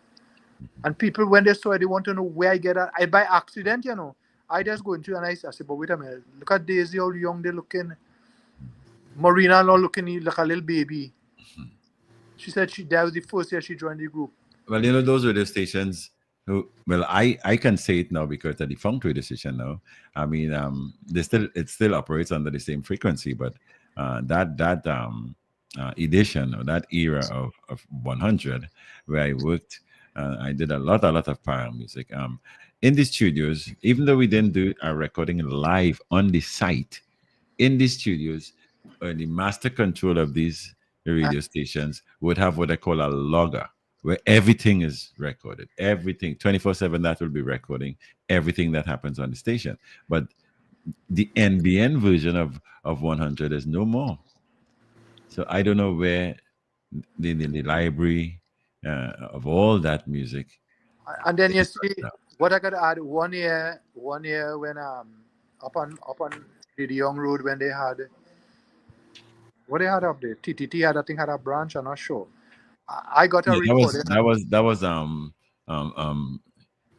And people, when they saw it, they want to know where I get that. I by accident, I just go into and I said, but wait a minute, look at Daisy, how young they looking. Marina not looking like a little baby. She said that was the first year she joined the group. Well, those radio stations who, well, I can say it now because the defunct radio station now. I mean, it still operates under the same frequency, but that edition or that era of 100 where I worked, I did a lot of para music. In the studios, even though we didn't do our recording live on the site, in the studios, the master control of these radio stations would have what I call a logger, where everything is recorded. Everything, 24/7, that will be recording everything that happens on the station. But the NBN version of 100 is no more. So I don't know where the library of all that music And then you is right see now. what I got to add. One year when up on the Young Road when they had what they had up there. TTT had I think had a branch. I'm not sure. I got a Yeah, recording. that was um um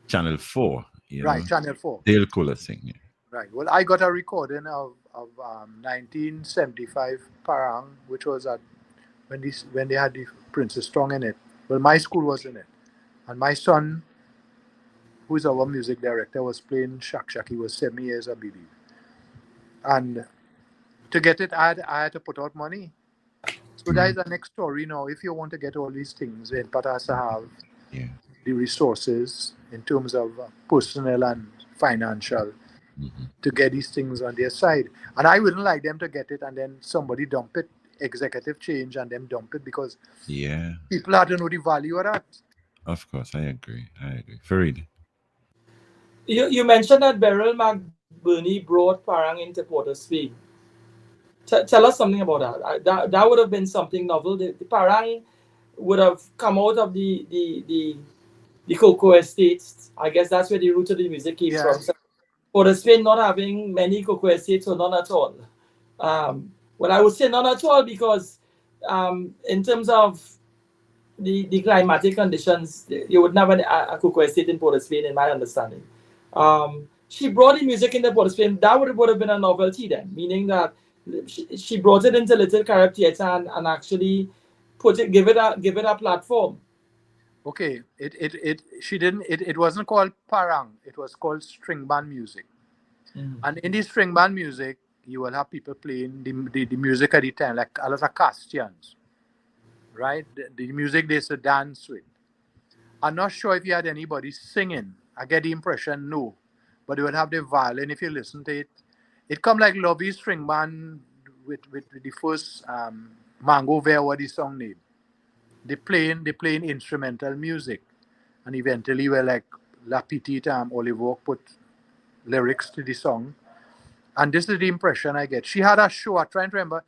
Channel 4, Right, Channel 4. Dale Cooler thing. Yeah. Right. Well, I got a recording of 1975 Parang, which was at when they had the Princess Strong in it. Well, my school was in it, and my son, who's our music director, was playing Shak Shak. He was 7 years, I believe. And to get it, I had to put out money. So that is the next story now. If you want to get all these things, it but has to have Yeah. the resources in terms of personnel and financial Mhm. to get these things on their side. And I wouldn't like them to get it and then somebody dump it, executive change, and them dump it because Yeah, people have to know the value of that. of course. I agree. Farid. You mentioned that Beryl McBurney brought Parang into Port of Spain. Tell us something about that. That would have been something novel. The Parang would have come out of the cocoa estates. I guess that's where the root of the music came Yeah. from. So Port of Spain not having many cocoa estates or none at all. Well, I would say none at all because in terms of the climatic conditions, you would never a cocoa estate in Port of Spain, in my understanding. She brought the music in the Port of Spain. That would have been a novelty then, meaning that she brought it into Little Carib Theatre and actually give it a platform. Okay. She didn't it wasn't called parang, it was called string band music. And in the string band music, you will have people playing the music at the time, like a lot of Castians. Right? The music they used to dance with. I'm not sure if you had anybody singing. I get the impression no. but they would have the violin. If you listen to it, it come like Lovey String Band with the first Mango Ver, what the song name. They playing instrumental music, and eventually we're like La Petite Oliver put lyrics to the song, and this is the impression I get. She had a show. I'm trying to remember.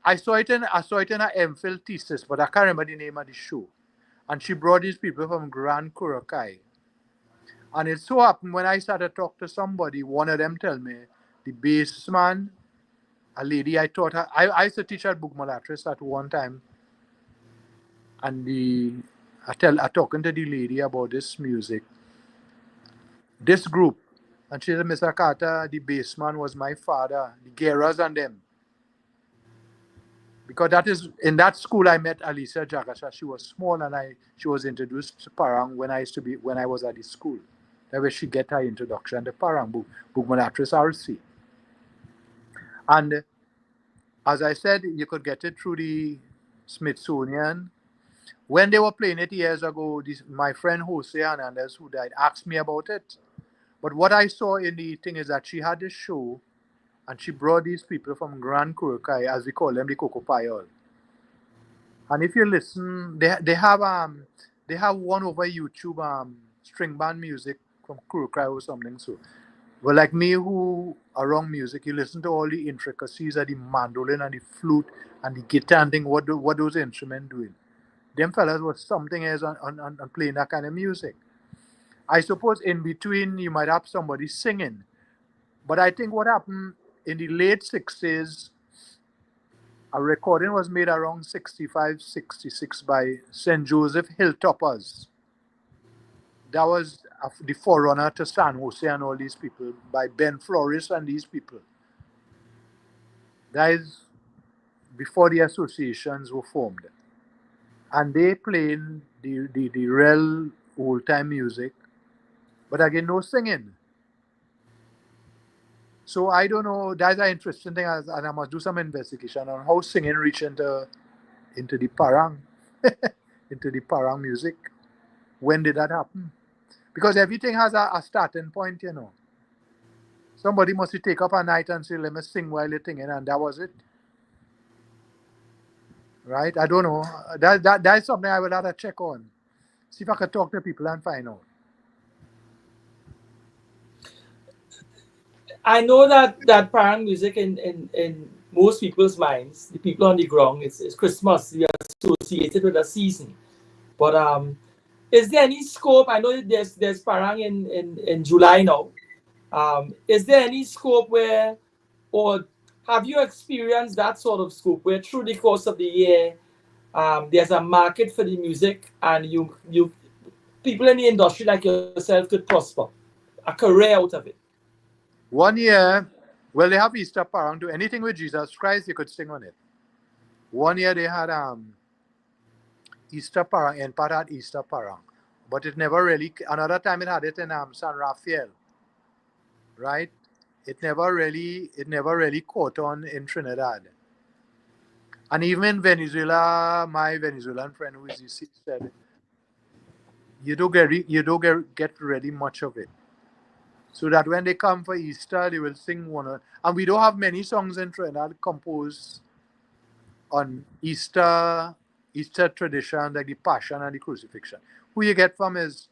I saw it in a MPhil thesis, but I can't remember the name of the show. And she brought these people from Grand Kurokai. And it so happened when I started to talk to somebody, one of them tell me the bassman, a lady I taught her. I used to teach at Bugmalatris at one time, and I talking to the lady about this music, this group, and she said, Mr. Carter, the bassman was my father, the Geras and them. Because that is in that school I met Alicia Jagasha. She was small, and she was introduced to Parang when I was at the school. That way she get her introduction to Parang, Bugmalatris RC. And as I said, you could get it through the Smithsonian. When they were playing it years ago, my friend Jose Hernandez, who died, asked me about it. But what I saw in the thing is that she had this show, and she brought these people from Grand Kurokai, as we call them, the Coco Payol. And if you listen, they have one over YouTube, string band music from Kurokai or something. So, well, like me who around music, you listen to all the intricacies of the mandolin and the flute and the guitar and thing, what those instruments doing. Them fellas was something else on playing that kind of music. I suppose in between you might have somebody singing. But I think what happened in the late 60s, a recording was made around 65, 66 by St. Joseph Hilltoppers. That was the forerunner to San Jose and all these people, by Ben Flores and these people. That is before the associations were formed. And they played the real old-time music, but again, no singing. So I don't know, that's an interesting thing, and I must do some investigation on how singing reached into the Parang, into the Parang music. When did that happen? Because everything has a starting point, you know. Somebody must take up a night and say, let me sing while you're singing, and that was it. Right? I don't know. That's something I will have to check on. See if I can talk to people and find out. I know that Parang music in most people's minds, the people on the ground, it's Christmas. We are associated with a season. But is there any scope? I know there's Parang in July now. Is there any scope where, or have you experienced that sort of scope where through the course of the year, there's a market for the music, and you people in the industry like yourself could prosper, a career out of it? 1 year, well, they have Easter Parang. Do anything with Jesus Christ, you could sing on it. 1 year they had Easter Parang, and part had Easter Parang, but it never really. Another time it had it in San Rafael, right? It never really caught on in Trinidad. And even in Venezuela, my Venezuelan friend who is deceased said, you don't get really much of it. So that when they come for Easter, they will sing one. And we don't have many songs in Trinidad composed on Easter tradition, like the Passion and the Crucifixion. Who you get from is,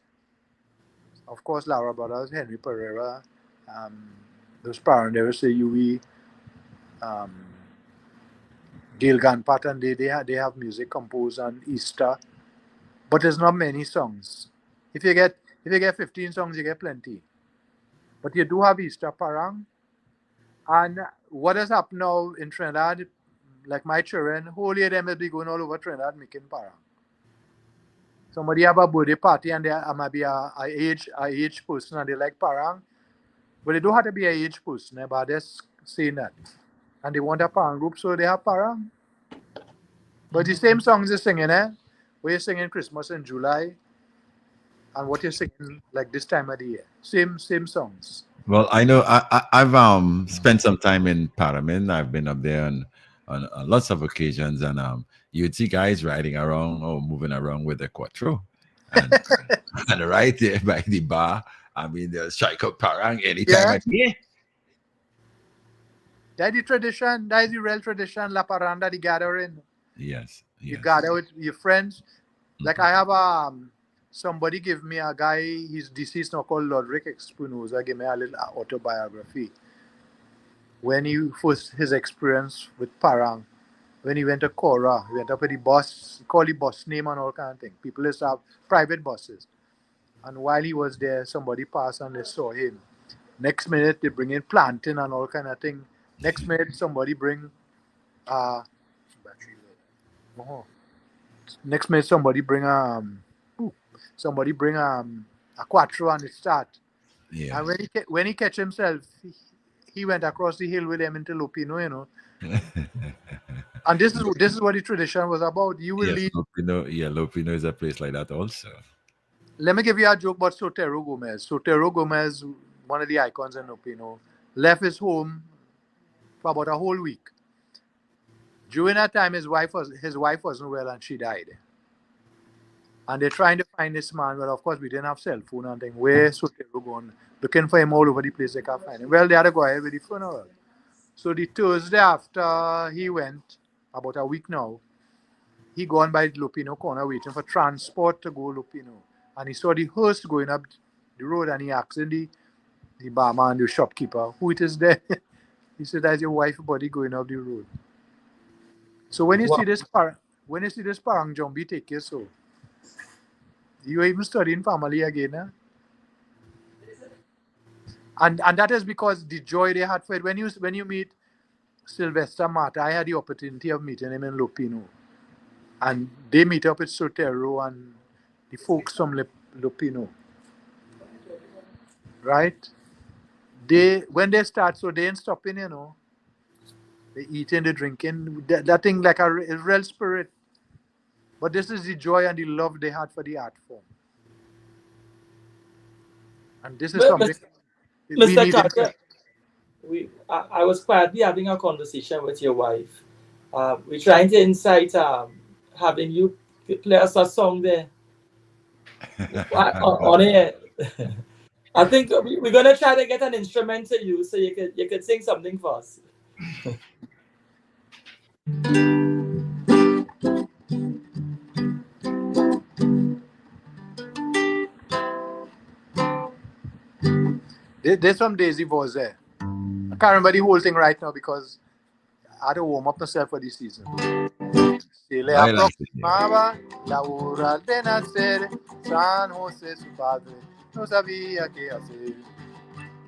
of course, Laura Brothers, Henry Pereira, those parents, they will say Yui, Gail Ganpat, and they have music composed on Easter, but there's not many songs. If you get 15 songs, you get plenty. But you do have Easter Parang. And what has happened now in Trinidad, like my children, whole year them will be going all over Trinidad making Parang. Somebody have a birthday party and there might be a age person and they like Parang. But they don't have to be a age person, but they're saying that. And they want a Parang group, so they have Parang. But the same songs you're singing, where you're singing Christmas in July, and what you're singing like this time of the year. Same songs. Well, I know I've spent some time in Paramin. I've been up there on lots of occasions, and you'd see guys riding around or moving around with a quattro, and right there by the bar, I mean, they'll strike up parang anytime Yeah. I see. That's the tradition. That is the real tradition. La paranda, the gathering. Yes, You yes. gather with your friends. Like I have somebody give me a guy. He's deceased now called Lodrick Espinosa. Give me a little autobiography when he first his experience with parang. When he went to Cora, he went up with the bus, call the bus name and all kind of thing. People used to have private buses. And while he was there, somebody passed and they saw him. Next minute, they bring in plantain and all kind of thing. Next minute, somebody bring uh, battery low. Oh. Next minute, somebody bring a quattro and it start. Yeah. And when he catch himself, he went across the hill with him into Lupino, you know. And this is what the tradition was about. You will Yes, lead. Lopino. Yeah, Lopino is a place like that also. Let me give you a joke about Sotero Gomez. Sotero Gomez, one of the icons in Lupino, left his home for about a whole week. During that time, his wife wasn't well and she died. And they're trying to find this man. Well, of course, we didn't have cell phone and thing. Where Sotero going? Looking for him all over the place. They can't find him. Well, they had to go ahead with the funeral. So the Thursday after he went, about a week now, he gone by Lupino corner waiting for transport to go Lupino. And he saw the hearse going up the road and he asked the barman, the shopkeeper, who it is there? He said, that's your wife body going up the road. So when you Wow. see this parang Jombi take you so, you even studying family again, eh? And that is because the joy they had for it. When you meet Sylvester Mata, I had the opportunity of meeting him in Lupino. And they meet up with Sotero and the folks from Lupino. Right? When they start, so they ain't stopping, you know. They eating, they drinking, that thing like a real spirit. But this is the joy and the love they had for the art form. And this is something we Mr. need. Carter, I was quietly having a conversation with your wife. We're trying to incite having you play us a song there on air. I think we're gonna try to get an instrument to you so you could sing something for us. There's some Daisy Voice there. I can't remember the whole thing right now because I had to warm up myself for this season. Se le I like it, yeah. aproximaba la hora de nacer, San José su padre no sabía qué hacer.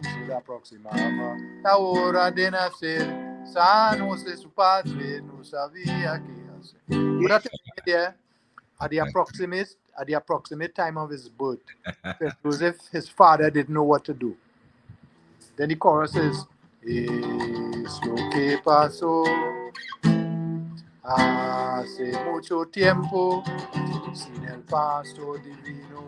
Se le aproximaba la hora de nacer, San José su padre no sabía qué hacer. But I tell you there, at the approximate time of his birth, Joseph, his father, didn't know what to do. Then the chorus is, es lo que pasó hace mucho tiempo sin el paso divino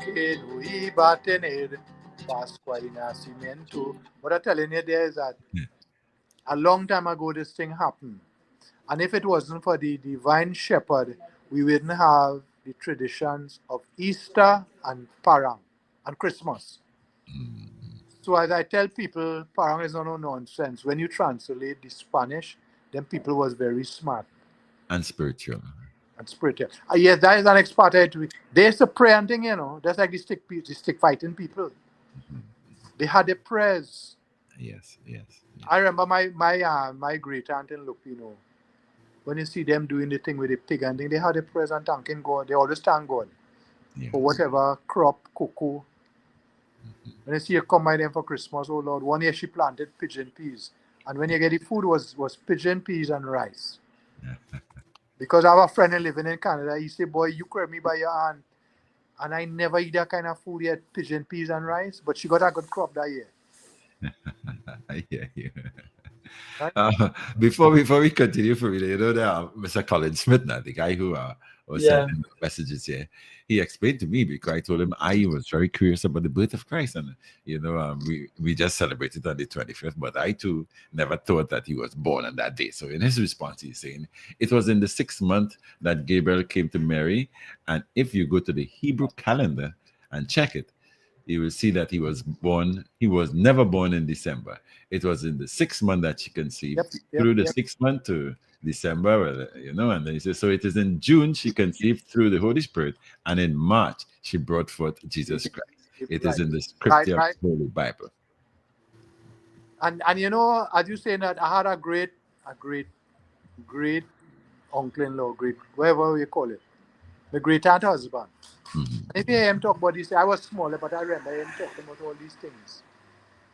que no iba a tener Pascua y nacimiento. What I'm telling you there is that a long time ago this thing happened. And if it wasn't for the divine shepherd, we wouldn't have the traditions of Easter and Parang and Christmas. So as I tell people, Parang is no nonsense. When you translate the Spanish, then people was very smart And spiritual. and spiritual. Yes, that is an expat. There's a prayer and thing, you know. That's like the stick fighting people. They had their prayers. Yes. I remember my great aunt in Lupino. When you see them doing the thing with the pig and thing, they had their prayers and thanking God. They always thank God for whatever crop, cocoa. When you see you come by them for Christmas, oh Lord, one year she planted pigeon peas. And when you get the food was pigeon peas and rice. Because I have a friend living in Canada, he said, boy, you grab me by your aunt. And I never eat that kind of food yet, pigeon peas and rice. But she got a good crop that year. I hear you. Right? Before we continue, for you know that Mr. Colin Smith, now, the guy who was sending messages here, he explained to me because I told him I was very curious about the birth of Christ, and we just celebrated on the 25th, but I too never thought that he was born on that day. So in his response, he's saying it was in the 6th month that Gabriel came to Mary, and if you go to the Hebrew calendar and check it, you will see that he was never born in December. It was in the 6th month that she conceived. Through the 6th month to December, and then he says, so it is in June she conceived through the Holy Spirit, and in March she brought forth Jesus Christ. It is in the scripture of the Holy Bible. And as you say that, I had a great uncle-in-law, great, whatever you call it, the great aunt husband. Mm-hmm. If you hear him talk about this, I was smaller, but I remember him talking about all these things.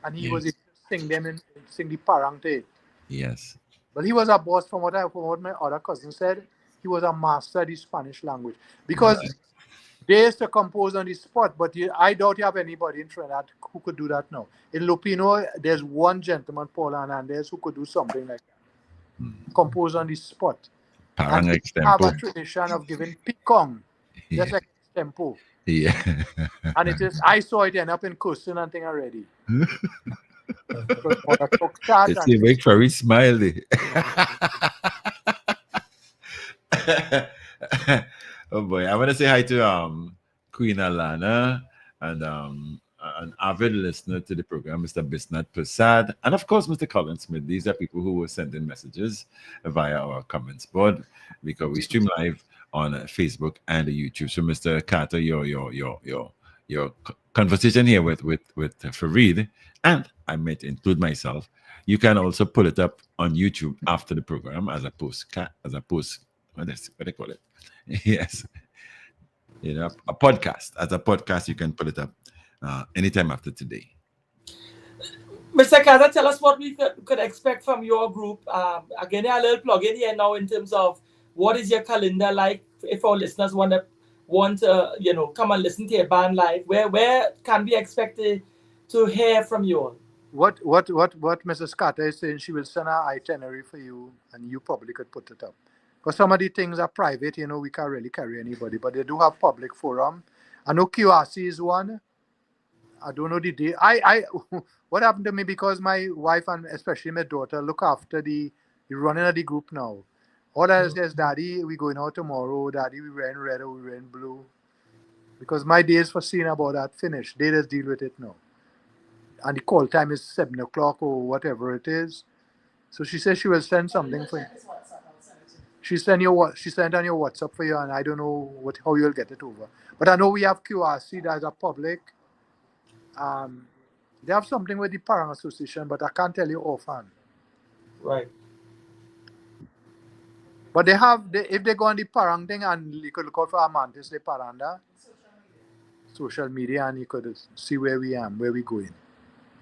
And he was able to sing them and sing the parang to it. Yes. But he was a boss, from what my other cousin said. He was a master of the Spanish language. Because they used to compose on the spot, but I doubt you have anybody in Trinidad who could do that now. In Lupino, there's one gentleman, Paul Hernandez, who could do something like that. Compose on the spot. Parang and extempo. Have a tradition of giving pikong, just like extempo. Yeah. And it is, I saw it end up in Kusin and thing already. It's a make very smiley. Oh boy, I want to say hi to Queen Alana and an avid listener to the program, Mr. Bisnath Prasad, and of course Mr. Colin Smith. These are people who were sending messages via our comments board because we stream live on Facebook and YouTube. So, Mr. Carter, your conversation here with Fareed, and I might include myself. You can also pull it up on YouTube after the program as a post. What do they call it? Yes, a podcast. As a podcast, you can put it up anytime after today. Mr. Carter, tell us what we could expect from your group. Again, a little plug in here now in terms of what is your calendar like if our listeners want to come and listen to your band live. Where can we expect to hear from you all? What Mrs. Carter is saying, she will send an itinerary for you, and you probably could put it up. Because some of the things are private, we can't really carry anybody, but they do have public forum. I know QRC is one. I don't know the day. What happened to me, because my wife and especially my daughter look after the running of the group now. All I say is, Daddy, we going out tomorrow. Daddy, we wearing red or we wearing blue. Because my days for seeing about that finished. They just deal with it now. And the call time is 7 o'clock or whatever it is. So she says she will send something for you. She sent on your WhatsApp for you, and I don't know how you'll get it over. But I know we have QRC, that's a public. They have something with the Parang Association, but I can't tell you offhand. Right. But if they go on the Parang thing, and you could look out for Amantis de Paranda, social media, and you could see where we are, where we're going.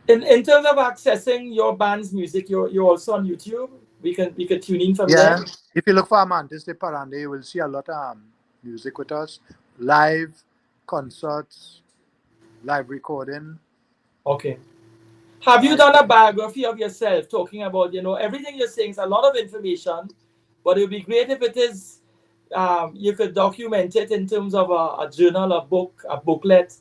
In terms of accessing your band's music, you're also on YouTube. We can tune in from there. If you look for Amantis de Paranda, you will see a lot of music with us, live concerts, live recording. Okay. Have you done a biography of yourself, talking about everything you're saying is a lot of information, but it would be great if it is you could document it in terms of a journal, a book, a booklet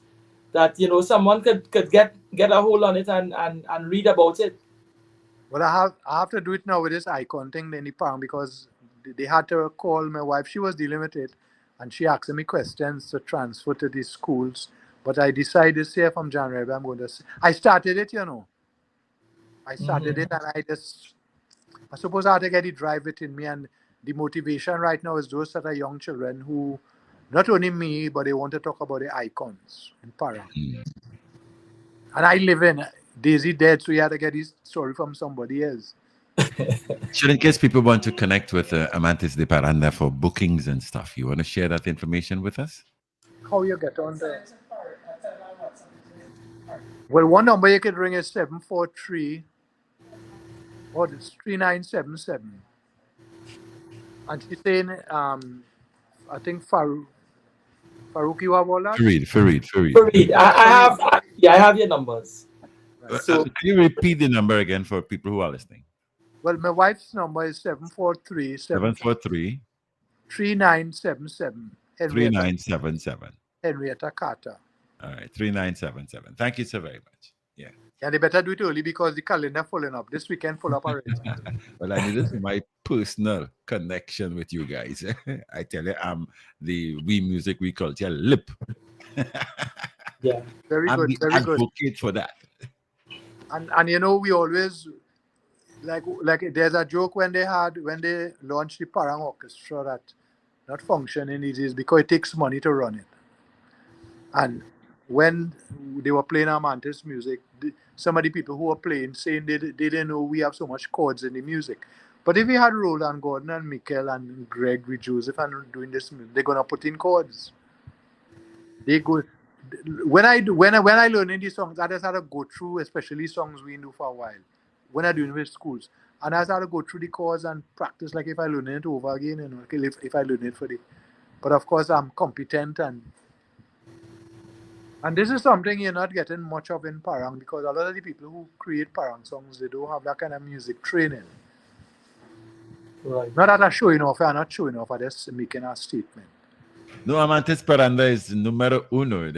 that someone could get a hold on it and read about it. Well, I have to do it now with this icon thing in the Parang, because they had to call my wife. She was dealing with it, and she asked me questions to transfer to the schools. But I decided this year from January, I'm going to. I started it, I started it, and I suppose I had to get the drive within me, and the motivation right now is those that are young children who, not only me, but they want to talk about the icons in Parang. And I live in Daisy dead, so you had to get this story from somebody else. So in case people want to connect with Amantis de Paranda for bookings and stuff, you want to share that information with us? How you get on there? Well, one number you could ring is 743 or it's 3977. And she's saying, I think Farouk, you have all that? Fareed. I have your numbers. Right. So can you repeat the number again for people who are listening? Well, my wife's number is 743 3977. 3977. Henrietta Carter. All right, 3977. Thank you so very much. Yeah. And they better do it early because the calendar filling up. This weekend full up already. Well, I needed my personal connection with you guys. I tell you, I'm the We Music We Culture lip. Yeah. Very I'm good, the very good. advocate for that. And you know, we always like there's a joke when they launched the Parang Orchestra that not functioning it is because it takes money to run it. And when they were playing Amantis music, some of the people who were playing saying they didn't know we have so much chords in the music. But if we had Roland Gordon and Mikel and Gregory Joseph and doing this music, they're gonna put in chords. They go when I learning these songs, I just had to go through, especially songs we do for a while. When I doing with schools. And I just had to go through the chords and practice like if I learn it over again, okay, if I learn it for the but of course I'm competent and this is something you're not getting much of in Parang because a lot of the people who create Parang songs, they don't have that kind of music training. Right. Not that I'm showing off, I'm not showing off, I'm just making a statement. No, Amantes Paranda is numero uno.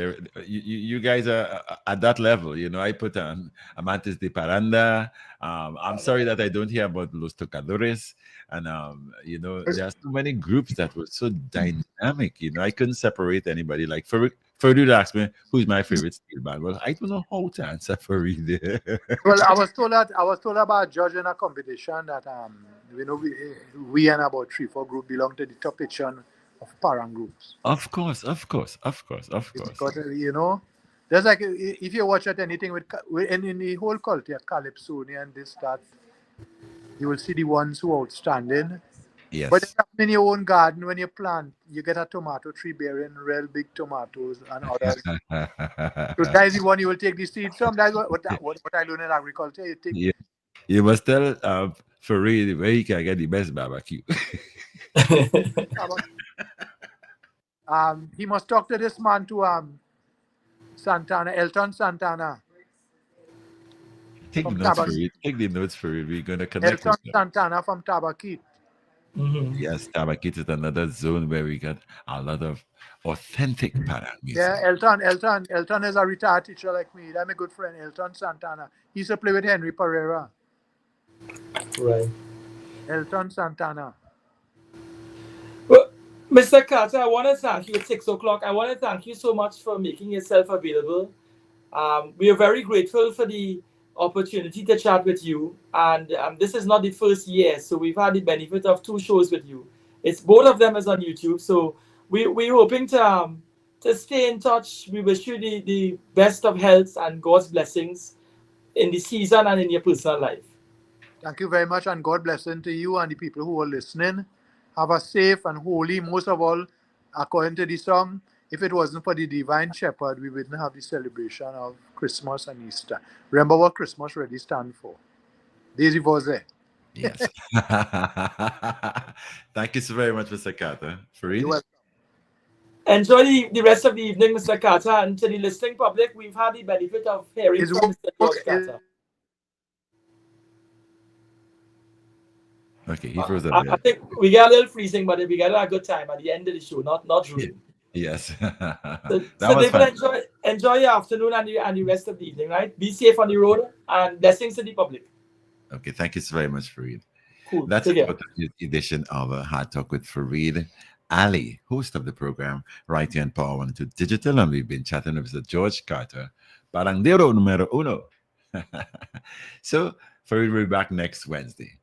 You guys are at that level. You know, I put on Amantes de Paranda. I'm sorry that I don't hear about Los Tocadores. And, you know, there's so many groups that were so dynamic. You know, I couldn't separate anybody. Like, Farid asked me, who's my favorite steel band? Well, I don't know how to answer Farid. Well, I was told about a judge in a competition that you know we and about 3-4 groups belong to the top section of Parang groups. Of course. Because you know, there's like if you watch at anything in the whole culture, Calypsonian and this that, you will see the ones who are outstanding. Yes. But in your own garden, when you plant, you get a tomato tree bearing real big tomatoes and others. So that is the one you will take the seeds from. That's what I learned in agriculture. You take Yeah. You must tell Farid where he can get the best barbecue. he must talk to this man to Santana, Elton Santana. Take the notes, Farid. Take the notes, Farid. We're gonna connect Elton with you. Santana from Tabakit. Mm-hmm. Yes, Tabakit is another zone where we got a lot of authentic Parang music. Yeah, Elton is a retired teacher like me. I'm a good friend, Elton Santana. He used to play with Henry Pereira. Right. Elton Santana. Well, Mr. Carter, I want to thank you at 6 o'clock. I want to thank you so much for making yourself available. We are very grateful for the opportunity to chat with you. And this is not the first year, so we've had the benefit of 2 shows with you. It's both of them is on YouTube. So we're hoping to stay in touch. We wish you the best of health and God's blessings in the season and in your personal life. Thank you very much, and God blessing to you and the people who are listening. Have a safe and holy, most of all, according to the song, if it wasn't for the divine shepherd, we wouldn't have the celebration of Christmas and Easter. Remember what Christmas really stands for. Daisy Voze. Yes. Thank you so very much, Mr. Carter. Farid? Enjoy the rest of the evening, Mr. Carter, and to the listening public, we've had the benefit of hearing from Mr. George Carter. Okay, he froze up. I think we got a little freezing, but we got a good time at the end of the show, not rude. Yes. So David, enjoy your afternoon and the rest of the evening, right? Be safe on the road and blessings to the public. Okay, thank you so very much, Farid. Cool. That's it for today's edition of Hard Talk with Farid Ali, host of the program right here on Power 102 Digital, and we've been chatting with Mr. George Carter, Parangdero numero uno. So, Farid will be back next Wednesday.